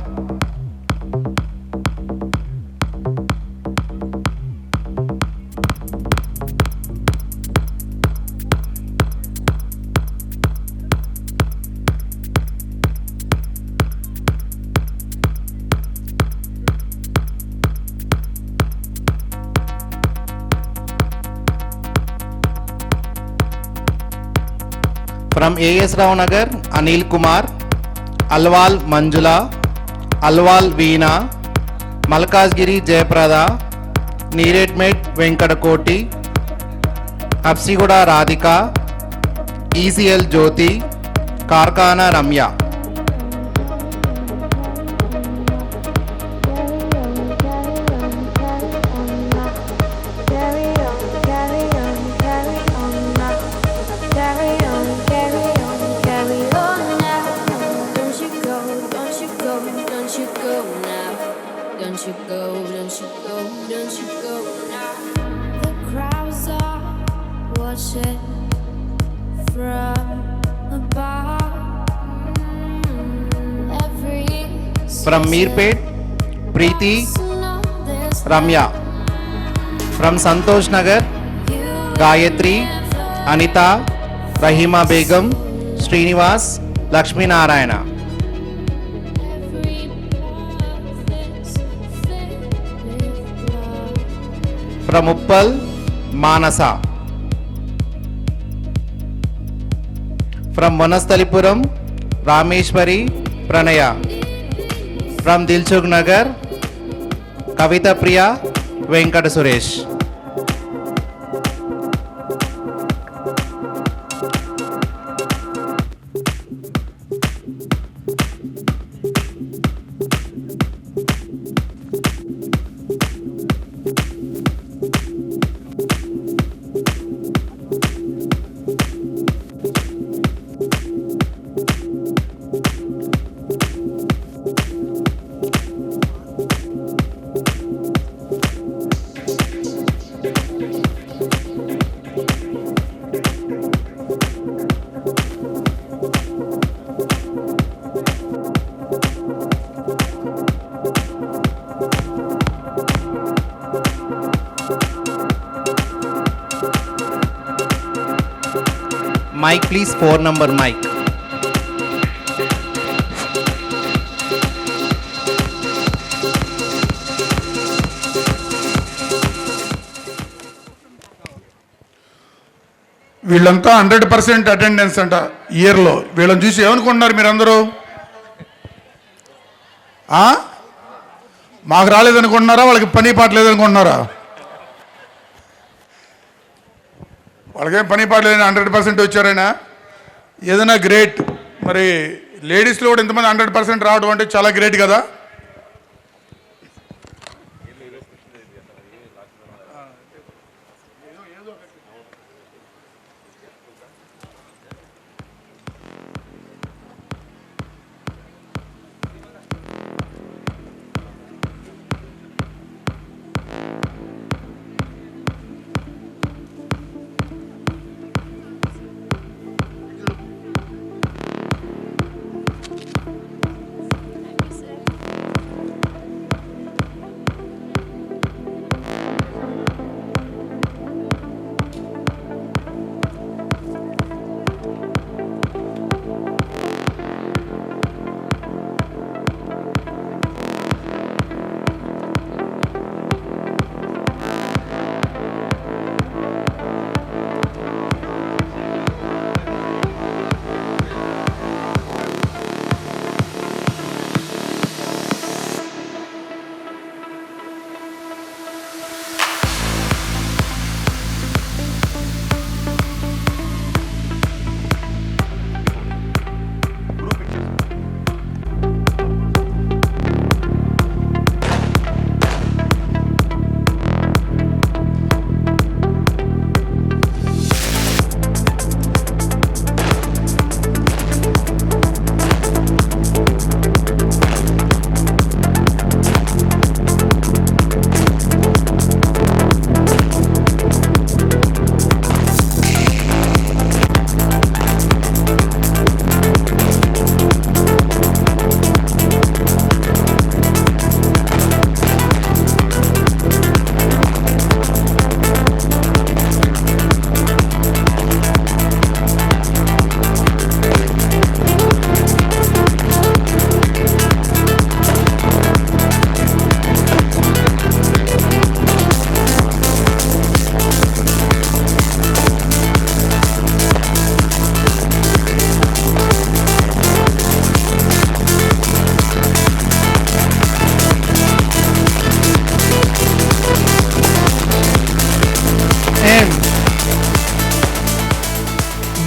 From AS Rao Nagar, Anil Kumar. Alwal Manjula. Alwal Veena. Malkasgiri Jayaprada. Neeredmet Venkadakoti. Apsigoda Radhika. ECL Jyoti. Karkana Ramya. Don't you watch it from above. Every From Mirpet, Preeti Ramya. From Santosh Nagar, Gayatri, Anita, Rahima Begum, Srinivas, Lakshmi Narayana. From Uppal, Manasa. From Vanastalipuram, Rameshwari, Pranaya. From Dilchuk Nagar, Kavita Priya, Venkata Suresh. Mic please, 4 number mic. వీళ్ళంతా 100% attendance అంట ఇయర్లో. వీళ్ళని చూసి ఏమనుకుంటున్నారు మీరందరూ? మాకు రాలేదనుకుంటున్నారా? వాళ్ళకి పని పాట లేదనుకుంటున్నారా? వాళ్ళకేం పని పాట లేదని 100% వచ్చారైనా ఏదైనా గ్రేట్. మరి లేడీస్లో కూడా ఇంతమంది 100% రావడం అంటే చాలా గ్రేట్ కదా.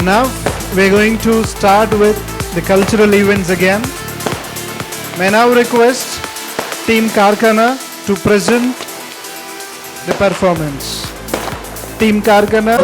Now we're going to start with the cultural events again. May I now request Team Karkana to present the performance. Team Karkana.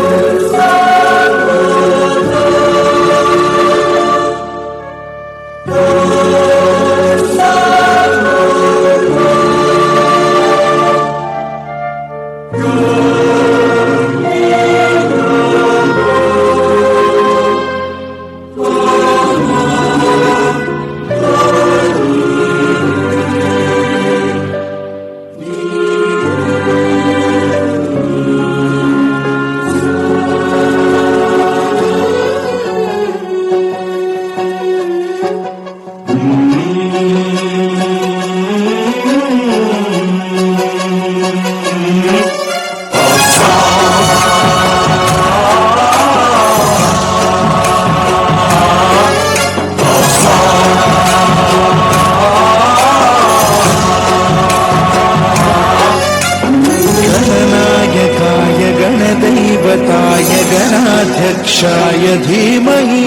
गणाध्यक्षाय धीमहि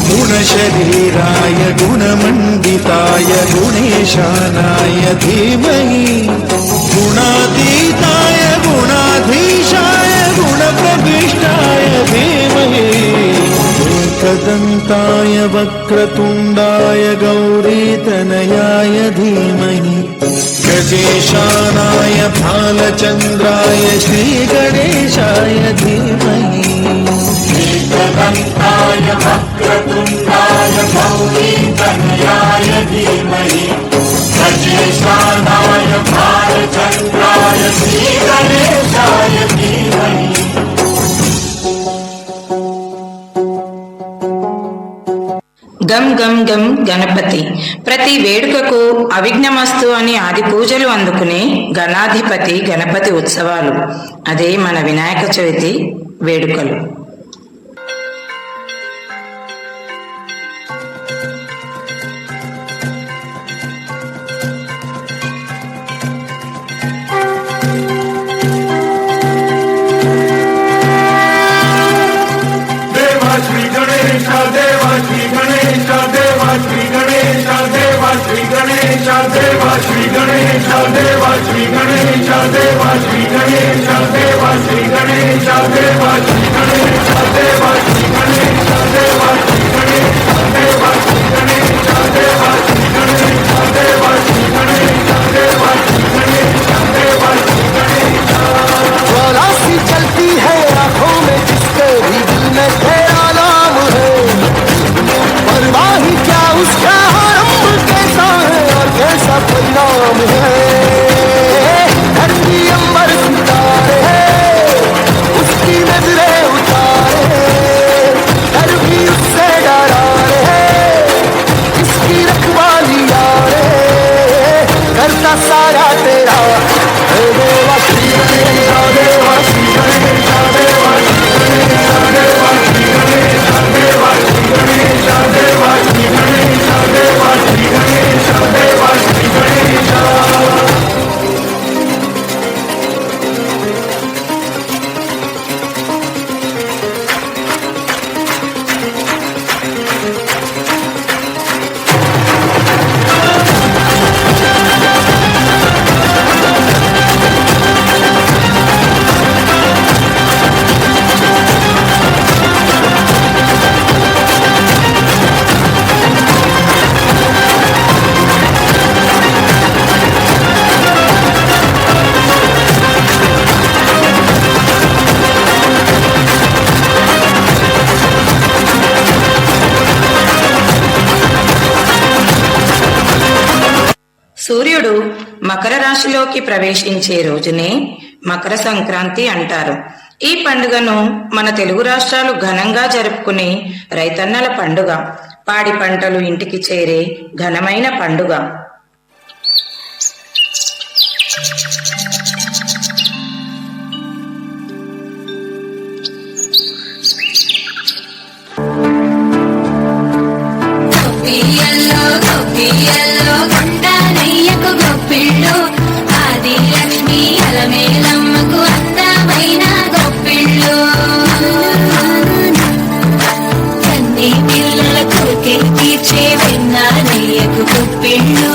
गुणशरीराय गुणमण्डिताय गुणेशानाय धीमहि गुणातीताय गुणाधीशाय गुणप्रविष्टाय धीमहि एकदन्ताय वक्रतुण्डाय गौरीतनयाय धीमहि गजेशानाय भालचन्द्राय श्रीगणेशाय धीमहि एकदन्ताय वक्रतुण्डाय गौरीतनयाय धीमहि गजेशानाय भालचन्द्राय श्रीगणेशाय धीमहि గం గం గం గణపతి. ప్రతి వేడుకకు అవిఘ్నమస్తు అని ఆది పూజలు అందుకునే గణాధిపతి గణపతి ఉత్సవాలు. అదే మన వినాయక చవితి వేడుకలు. चलती है आंखों में जिसके भी दिल में तेरा नाम है परवाह ही क्या उसका आरंभ कैसा है और कैसा परिणाम है धरती अंबर सितारे उसकी नजरें उतारे डर भी उससे डरा रे इसकी रखवाली यारे करता सारा तेरा देवा श्री गणेश देवा श्री गणेश देवा श्री गणेश देवा श्री गणेश देवा श्री गणेश देवा श्री गणेश देवा श्री गणेश సూర్యుడు మకర రాశిలోకి ప్రవేశించే రోజునే మకర సంక్రాంతి అంటారు. ఈ పండుగను మన తెలుగు రాష్ట్రాలు ఘనంగా జరుపుకునే రైతన్నల పండుగ. పాడి పంటలు ఇంటికి చేరే ఘనమైన పండుగ. ఆది లక్ష్మి అలమేలమ్మకు అందమైన గొప్పిళ్ళు కన్నీ పిల్లల కోరికలు తీర్చే వెన్నానయ్యకు గొప్పిళ్ళు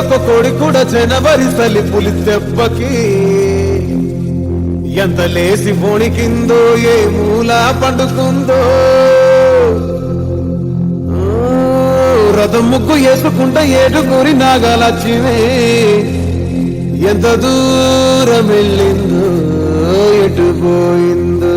ఒక కోడి కూడా జనవరి సలి పులి దెబ్బకి ఎంత లేసి పోణికిందో ఏ మూల పండుకుందో రథం ముగ్గు వేసుకుంటా ఏడుగురి నాగాలచ్చివే ఎంత దూరం వెళ్ళిందో ఎటు పోయిందో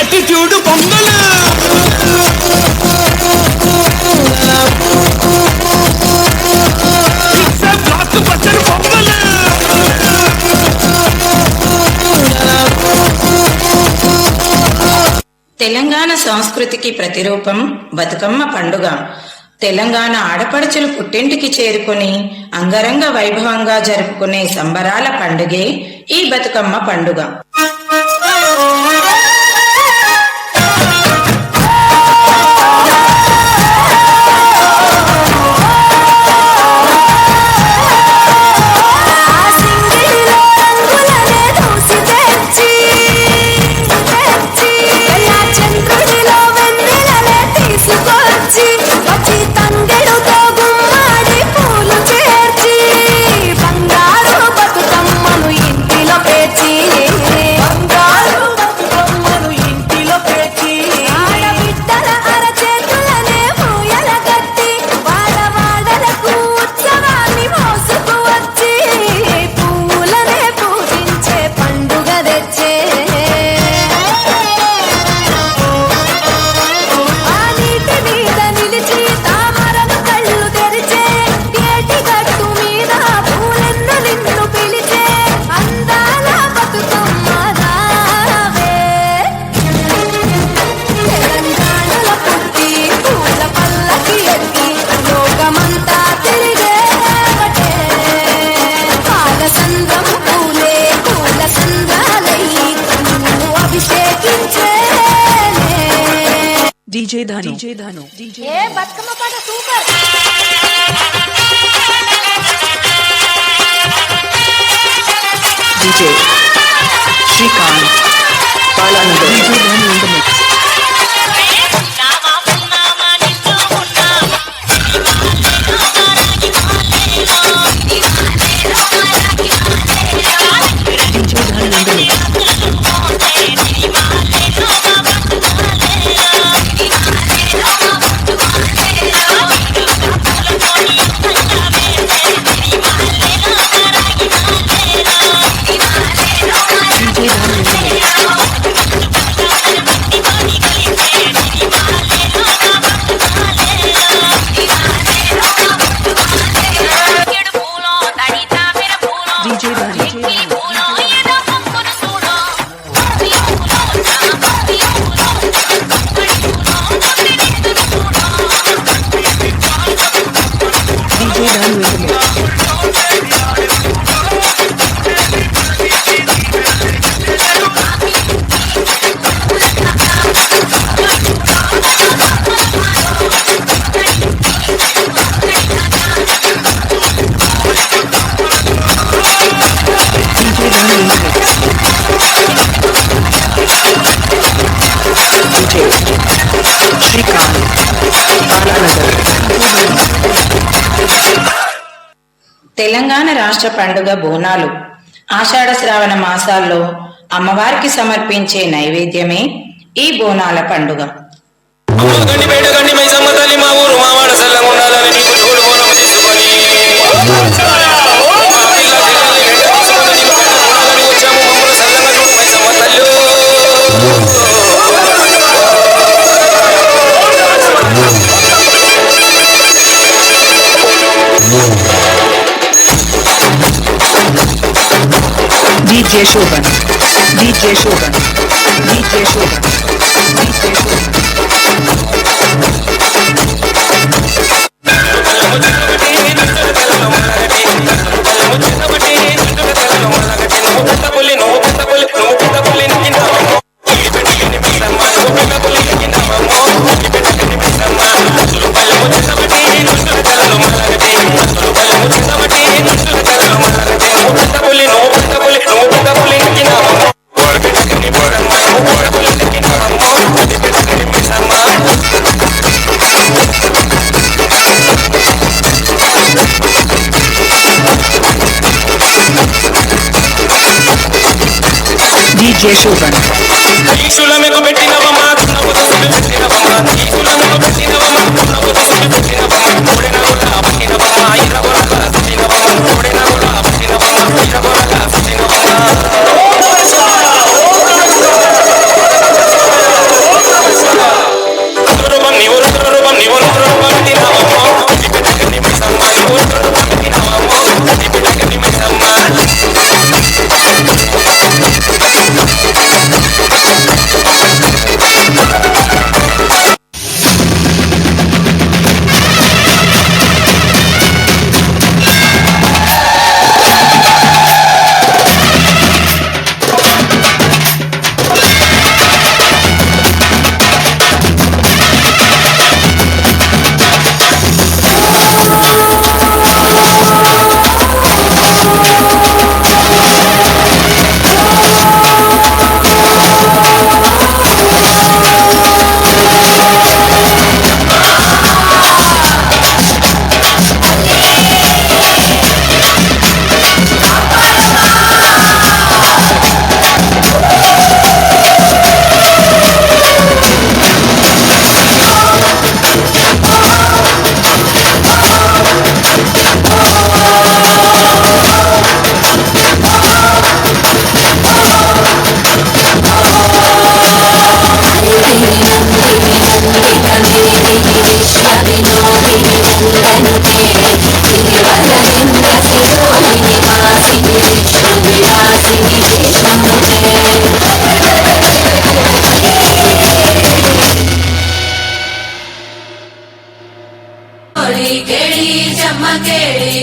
attitude pongal it's a blockbuster pongal Telangana సంస్కృతికి ప్రతిరూపం బతుకమ్మ పండుగ. తెలంగాణ ఆడపడుచులు పుట్టింటికి చేరుకుని అంగరంగ వైభవంగా జరుపుకునే సంబరాల పండుగే ఈ బతుకమ్మ పండుగ. DJ Dhanu. ఏ బతుకమ్మ పాట super. DJ Shrikant Palanagar. DJ Dhanu in the mix. Telangana రాష్ట్ర పండుగ బోనాలు. ఆషాఢ శ్రావణ మాసాల్లో అమ్మవారికి సమర్పించే నైవేద్యమే ఈ బోనాల పండుగ. మా ఊరు మావాడ సల్లంగా ఉండాలని మీకు తోడు బోనం తీసుకొని Shoban, DJ Shoban, DJ Shoban, DJ Shoban. DJ Shoban.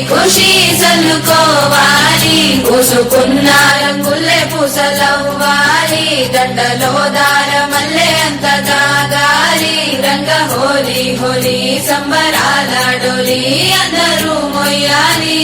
ఖుషి సల్లుకోవాలి పూసుకున్న రంగుల్లే పూసలవ్వాలి దండలో దారమల్లే అంత దాగాలి రంగ హోలీ హోలీ సంబరాల డోలి అందరూ మొయ్యాలి.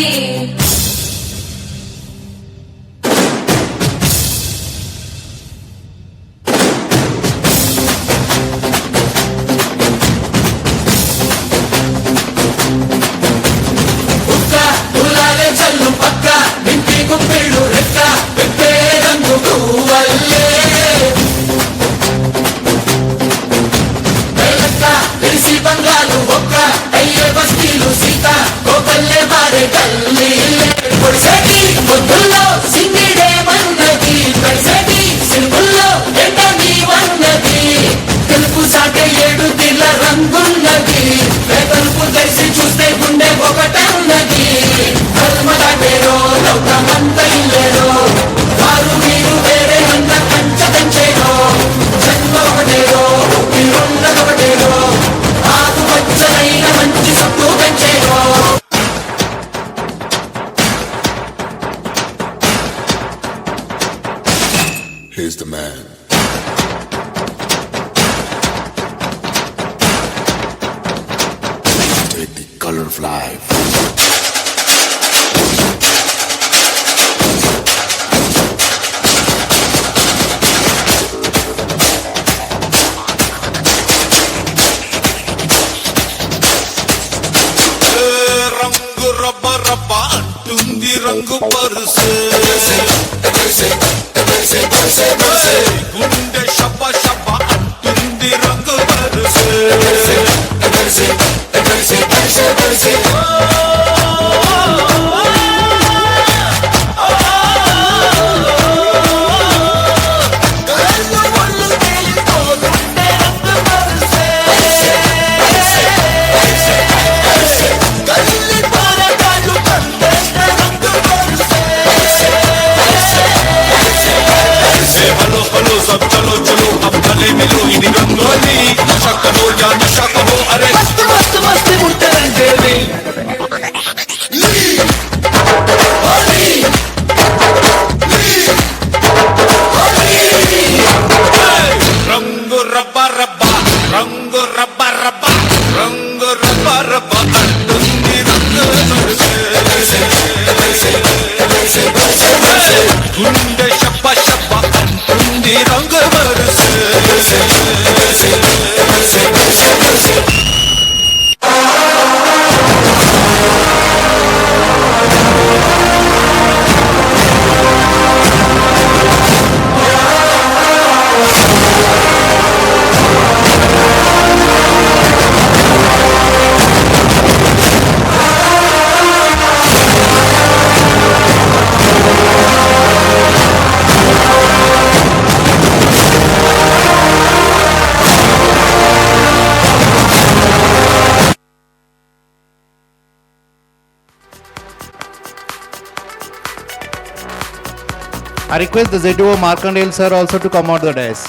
Here's the man. Take the color of life. రంగు రబ్బ రబ్బ అంటుంది రంగు పరుసు గుండె షబ్బ షబ్బ అంటుంది రంగు పరుసు గుండె షప్ప షప్ప అంటుంది రంగు వరుసే I request the ZDO Markandale sir also to come out the dais.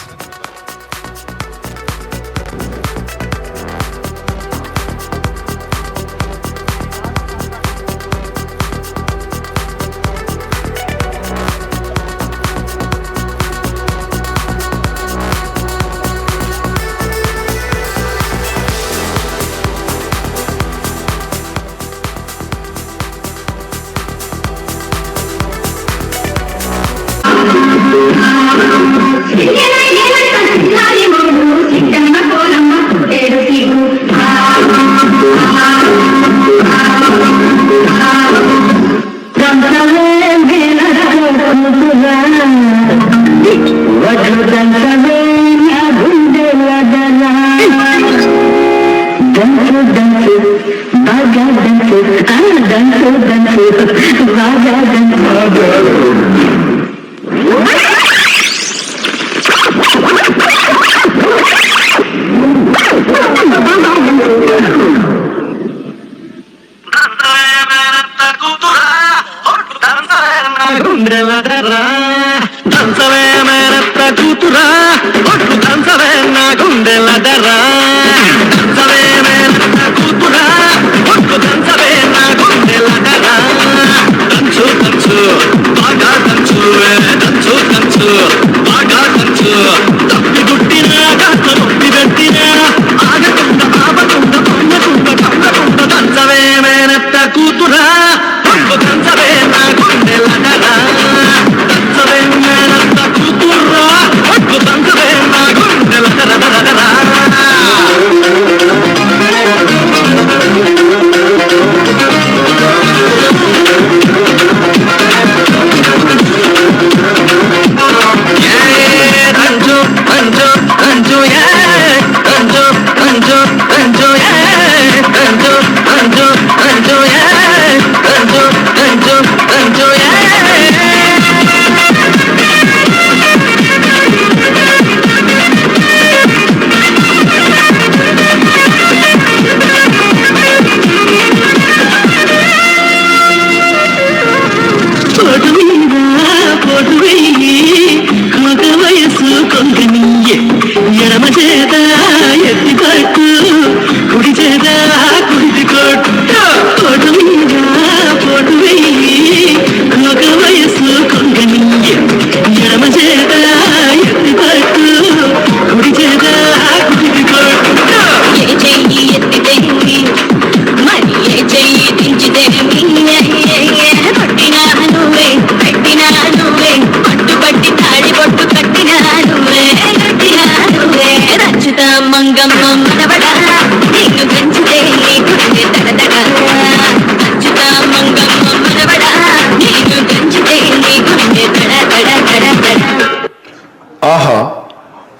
ఆహా,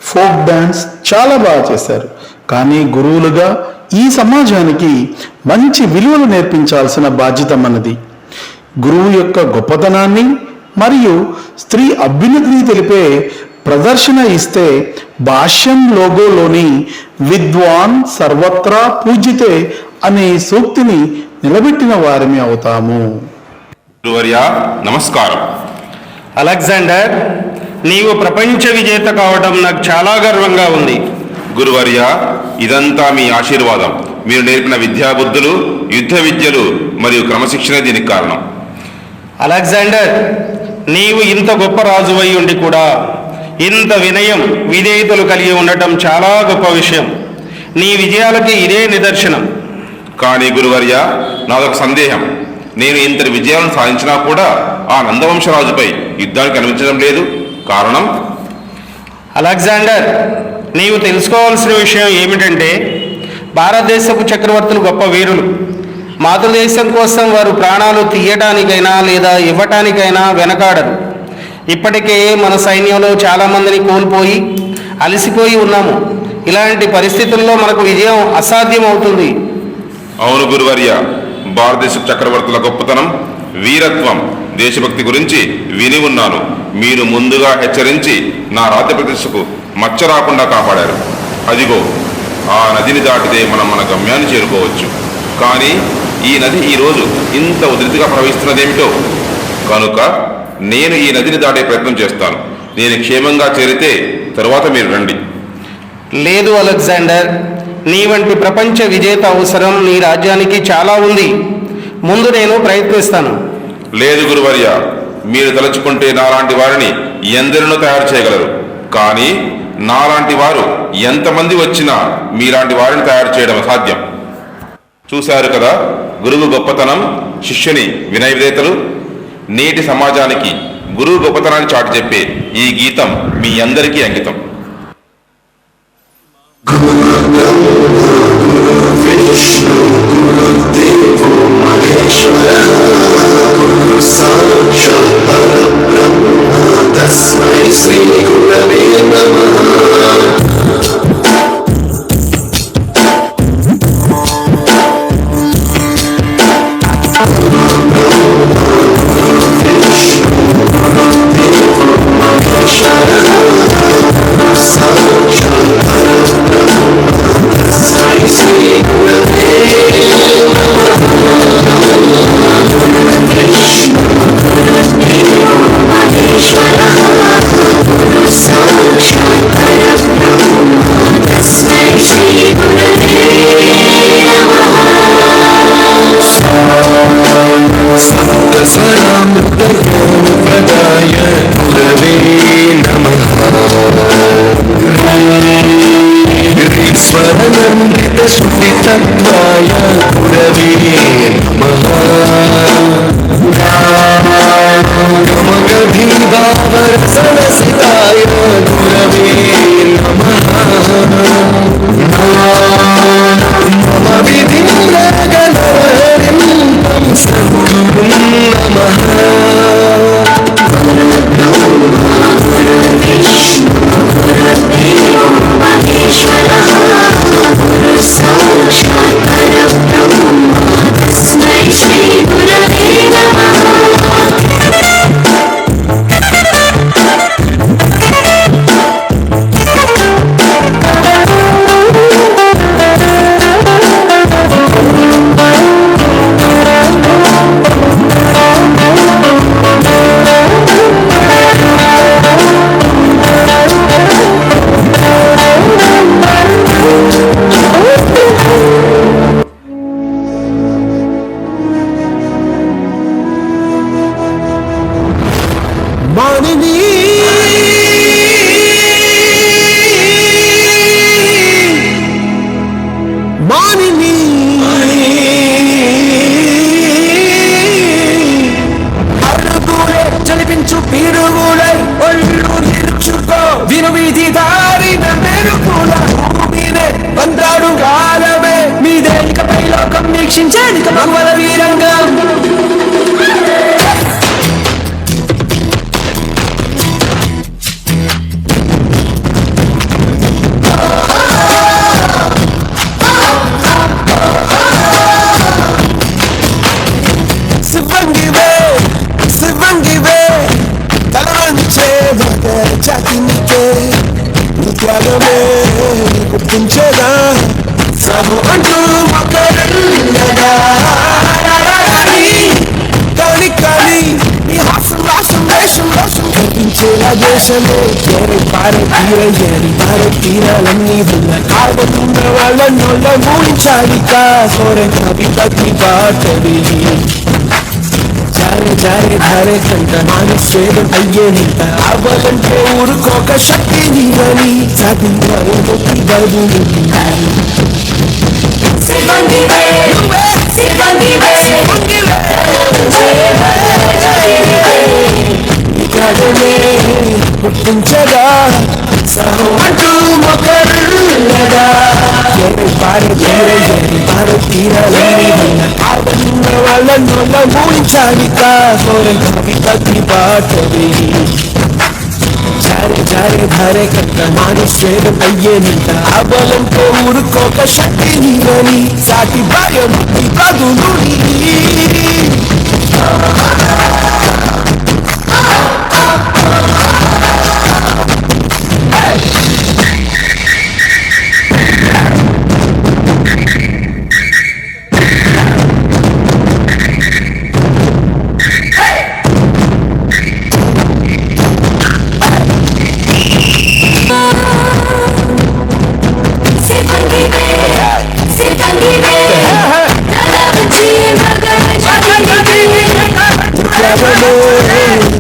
ఫోక్ డాన్స్ చాలా బాగా చేశారు. కానీ గురువులుగా ఈ సమాజానికి మంచి విలువలు నేర్పించాల్సిన బాధ్యత మనది. గురువు యొక్క గొప్పతనాన్ని మరియు స్త్రీ అభ్యున్నతిని తెలిపే ప్రదర్శన ఇస్తే భాష్యం లోగోలోని విద్వాన్ సర్వత్రా పూజితే అనే సూక్తిని నిలబెట్టిన వారిని అవుతాము. గురువర్యా నమస్కారం. అలెగ్జాండర్, నీవు ప్రపంచ విజేత కావడం నాకు చాలా గర్వంగా ఉంది. గురువర్య, ఇదంతా మీ ఆశీర్వాదం. మీరు నేర్పిన విద్యాబుద్ధులు, యుద్ధ విద్యలు మరియు క్రమశిక్షణ దీనికి కారణం. అలెగ్జాండర్, నీవు ఇంత గొప్ప రాజువై ఉండి కూడా ఇంత వినయం విధేయతలు కలిగి ఉండటం చాలా గొప్ప విషయం. నీ విజయాలకి ఇదే నిదర్శనం. కానీ గురువర్య, నాదొక సందేహం. నేను ఇంతటి విజయాలను సాధించినా కూడా ఆ నందవంశరాజుపై యుద్ధానికి అనుమతించడం లేదు. కారణం? అలెగ్జాండర్, నీవు తెలుసుకోవాల్సిన విషయం ఏమిటంటే భారతదేశపు చక్రవర్తులు గొప్ప వీరులు. మాతృదేశం కోసం వారు ప్రాణాలు తీయటానికైనా లేదా ఇవ్వటానికైనా వెనకాడరు. ఇప్పటికే మన సైన్యంలో చాలామందిని కోల్పోయి అలసిపోయి ఉన్నాము. ఇలాంటి పరిస్థితుల్లో మనకు విజయం అసాధ్యం అవుతుంది. అవును గురువర్య, భారతదేశ చక్రవర్తుల గొప్పతనం, వీరత్వం, దేశభక్తి గురించి విని ఉన్నాను. మీరు ముందుగా హెచ్చరించి నా రాజ్య ప్రతిష్టకు మచ్చ రాకుండా కాపాడారు. అదిగో ఆ నదిని దాటితే మనం మన గమ్యాన్ని చేరుకోవచ్చు. కానీ ఈ నది ఈరోజు ఇంత ఉధృతిగా ప్రవహిస్తున్నదేమిటో. కనుక నేను ఈ నదిని దాటే ప్రయత్నం చేస్తాను. నేను క్షేమంగా చేరితే తరువాత మీరు రండి. లేదు అలెగ్జాండర్, నీ వంటి ప్రపంచ విజేత అవసరం నీ రాజ్యానికి చాలా ఉంది. ముందు నేను ప్రయత్నిస్తాను. లేదు గురువర్య, మీరు తలుచుకుంటే నాలాంటి వారిని ఎందరినో తయారు చేయగలరు. కానీ నాలాంటి వారు ఎంతమంది వచ్చినా మీలాంటి వారిని తయారు చేయడం అసాధ్యం. చూశారు కదా గురువు గొప్పతనం, శిష్యుని వినయ విధేయతలు. నేటి సమాజానికి గురువు గొప్పతనాన్ని చాటి చెప్పే ఈ గీతం మీ అందరికీ అంకితం. జారే ధారే కంట మానస్వేదం అయ్యే నింత అవ్వాలంటే ఊరుకోక శక్తి నీవని సాధించాలి బరువు Sivangive, Sivangive, Sivangive. జారి తీరయ్యని పార తీరాలని ఆవన్న వాళ్ళ నొల్ల మూయించాలి కోరే కవితకి పాటవి జారే జారే ధారే కట్ట మానుష్యం అయ్యేనంట ఆ బలంతో ఊరుకోక శక్తి నీవని సాటి భయం బదులు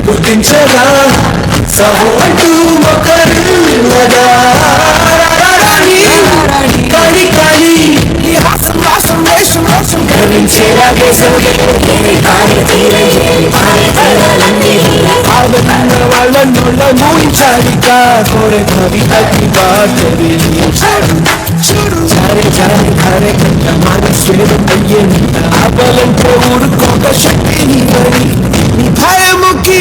గుర్తించగా సహు అంటూ మొక్కరుగా కాళీ కాళీ ఈ హాసం వాసం వేషం రోషం ధరించేలాగే ఆవన్న వాళ్ళ నోళ్ళ మూయించాలిగా కోరే కవితకి బాటవి జారే జారే ధారే కట్ట మానుష్యం అయ్యేనంట ఆ బలంతో ఊరుకోక శక్తి నీవని నీ భయముకి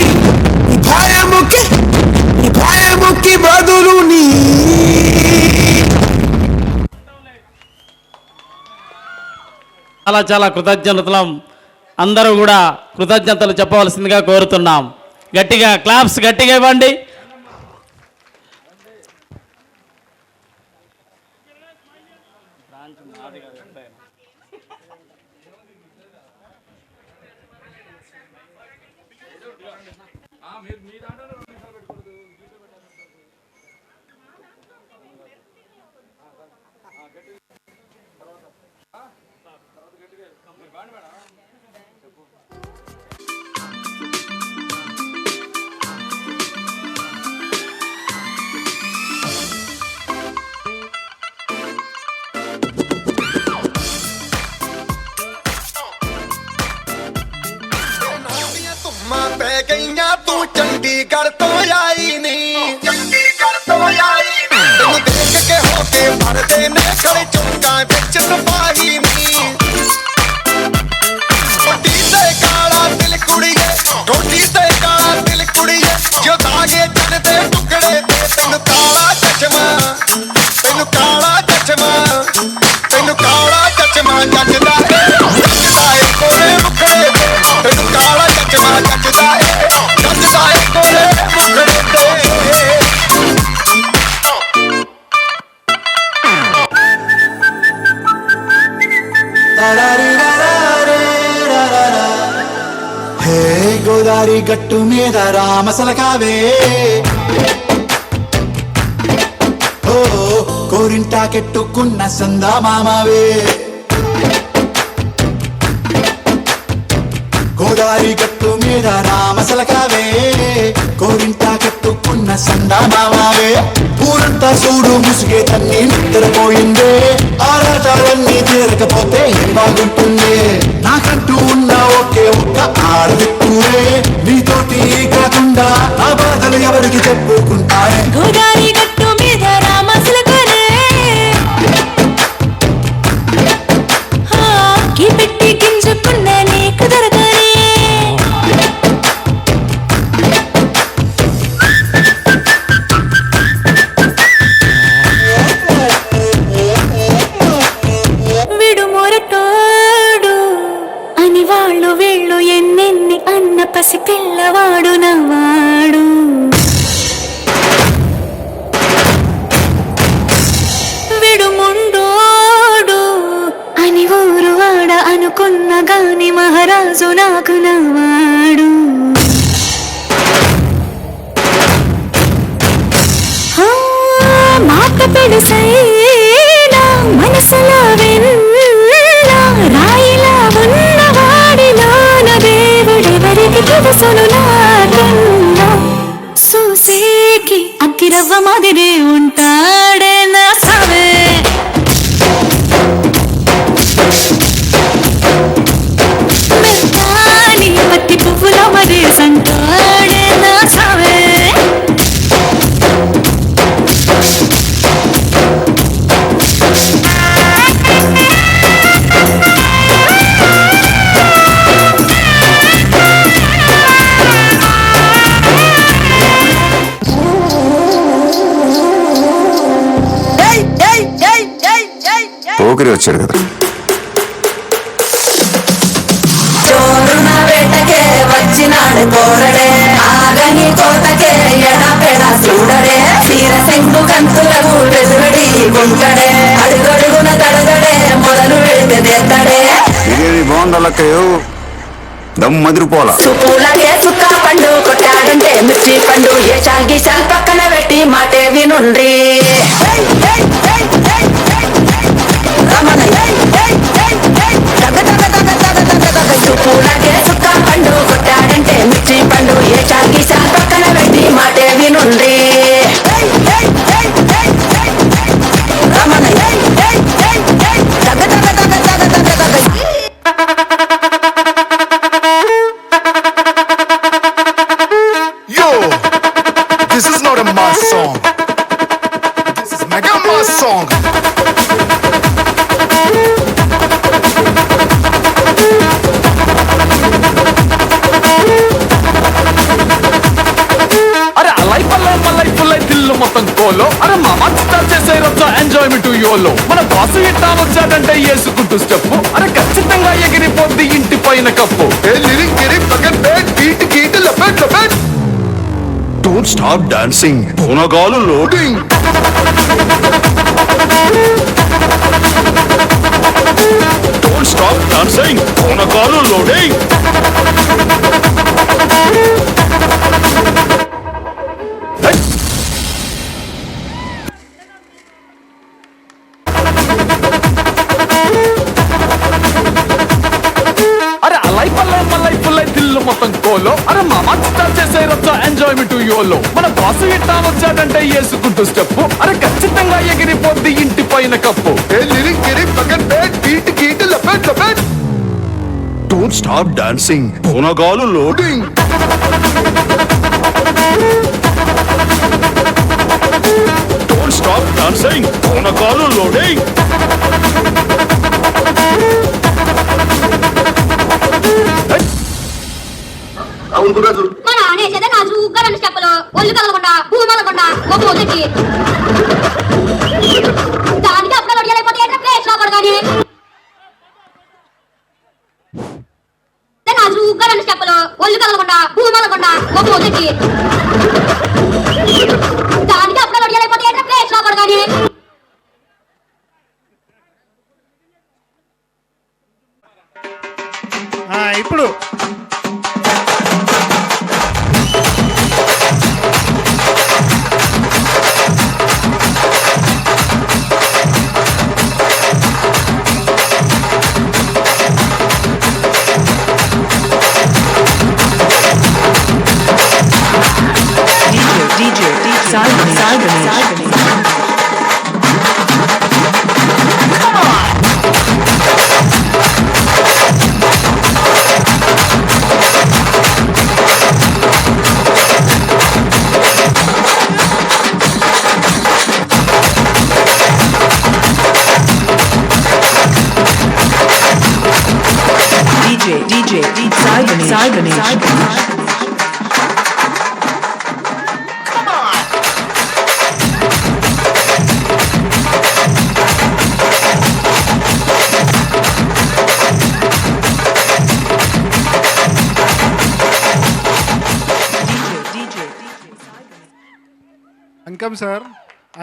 బదులు నీ చాలా చాలా కృతజ్ఞతలం. అందరూ కూడా కృతజ్ఞతలు చెప్పవలసిందిగా కోరుతున్నాం. గట్టిగా క్లాప్స్ గట్టిగా ఇవ్వండి. ਤੂੰ ਚੰਡੀਗੜ੍ਹ ਤੋਂ ਆਈ ਨੀ ਤੈਨੂੰ ਦੇਖ ਕੇ ਹੋ ਕੇ ਭਰਦੇ ਨੇ ਖੜੇ ਚੌਂਕਾਂ ਵਿੱਚ ਸਫਾਈ ਨੀ ਟੋਟੀ ਤੇ ਕਾਲਾ ਦਿਲ ਕੁੜੀਏ ਟੋਟੀ ਤੇ ਕਾਲਾ ਦਿਲ ਕੁੜੀਏ ਜੋ ਦਾਗੇ ਚੰਨ ਦੇ ਟੁਕੜੇ ਤੇ ਤੈਨੂੰ ਕਾਲਾ ਚਸ਼ਮਾ ਤੈਨੂੰ ਕਾਲਾ ਚਸ਼ਮਾ ਤੈਨੂੰ ਕਾਲਾ ਚਸ਼ਮਾ ਜੱਜਦਾ ਏ ਕੋਲੇ ਮੁਖੜੇ ਤੇ ਤੈਨੂੰ ਕਾਲਾ ਚਸ਼ਮਾ ਜੱਜਦਾ ਏ ਕੋਲੇ ਮੁਖੜੇ ਤੇ హే గోదారి గట్టు మీద రామసలకావే ఓ కోరింటా కెట్టుకున్న సందా మామవే గోదారి గట్టు మీద రామసలకావే కోరింటా కట్టుకున్న సందా మామవే ఊరంతా చూడు ముసుగే తన్ని నిద్రపోయిందే ఆరాటాలన్నీ తీరకపోతే ఏం బాగుంటుందే నాకంటూ ఉన్న ఒకే ఒక్క ఆడదిక్కువే నీతోటి కాకుండా ఆ బాధలు ఎవరికి చెప్పుకుంటాయి గోదారి గట్టు మీద రామసలకనే పెట్టి గింజుకున్న నీకు దొరకనే విడుమొరటోడు అని వాళ్ళు వీళ్ళు ఎన్నెన్ని అన్న పసి పిల్లవాడు నవ్వాడు విడుముండోడు అని ఊరు వాడ అనుకున్న గాని మహారాజు నాకు నవ్వాడు మాట పెడుసైనా మనసులో వెళ్ళా రాయిలా ఉన్నవాడిలోన దేవుడెవరికి తెలుసును నాకన్నా చూసేకి అగ్గిరవ్వ మాదిరి ఉంటాడే నా సవే మెత్తాని పత్తి పువ్వుల మరి సంటాడే నా సవే చౌదరి వచ్చాడు కదా. చోరున వేటకే వచ్చినాడు కోరడే ఆగని కోటకే ఎడపెడ చూడడే తీర శంకు కంతులకు వెలువడి గుంటడే అడుగడుగున తడగడే మొదలు వెళ్తే తెత్తడే బిర్యానీ బాగుందల్లక్కయ్యో, దమ్ మదిరిపోలా. సుపూలకే సుక్క పండు కొట్టాడంటే మిర్చి పండు ఏ చాల్కి చాల్ పక్కన పెట్టి మాటే వినుండ్రి రమణ సుపూలకే సుక్క పండు కొట్టాడంటే మిర్చి పండు ఏ చాల్కి చాల్ పక్కన పెట్టి మాటే వినుండ్రి Ramana This is not a mass song. This is mega mass song. అరే అలై పల్లై మల్లై పుల్లై తిల్లు మొత్తం కోలో అరే మామా స్టార్ట్ చేసే రోజు ఎంజాయ్మెంట్ యోలో మన బాసు ఇట్టా వచ్చాడంటే వేసుకుంటూ స్టెప్ అరే ఖచ్చితంగా ఎగిరిపోద్ది ఇంటి పైన కప్పు Don't stop dancing. పూనగాలు లోడింగ్. Don't stop dancing. పూనగాలు లోడింగ్. అరే అలై పల్లై మల్లై పుల్లై తిల్లు మొత్తం కోలో అరే మామా స్టార్ట్ చేసే రోజు ఎంజాయ్మెంట్ యోలో మన బాసు ఇట్టా వచ్చాడంటే వేసుకుంటూ స్టెప్ అరే ఖచ్చితంగా ఎగిరిపోద్ది ఇంటి పైన కప్పు Don't stop dancing. పూనగాలు లోడింగ్. Don't stop dancing. పూనగాలు లోడింగ్. మా నానేసేదే నా చూకరని చెప్పలు ఒళ్ళు కలగకుండా భూమలకుండా ఒక మొదటి దానికి అప్పుడు అడిగలేకపోతే ఏంటో ప్లేస్ లో పడగాని నా చూకరని చెప్పలు ఒళ్ళు కలగకుండా భూమలకుండా ఒక మొదటి దానికి అప్పుడు అడిగలేకపోతే ఏంటో ప్లేస్ లో పడగాని ఇప్పుడు Sai Ganesh.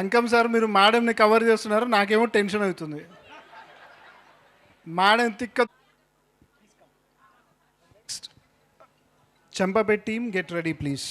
అంకం సార్ మీరు మేడంని కవర్ చేస్తున్నారు, నాకేమో టెన్షన్ అవుతుంది. మేడం తిక్క. Champapet team, get ready please.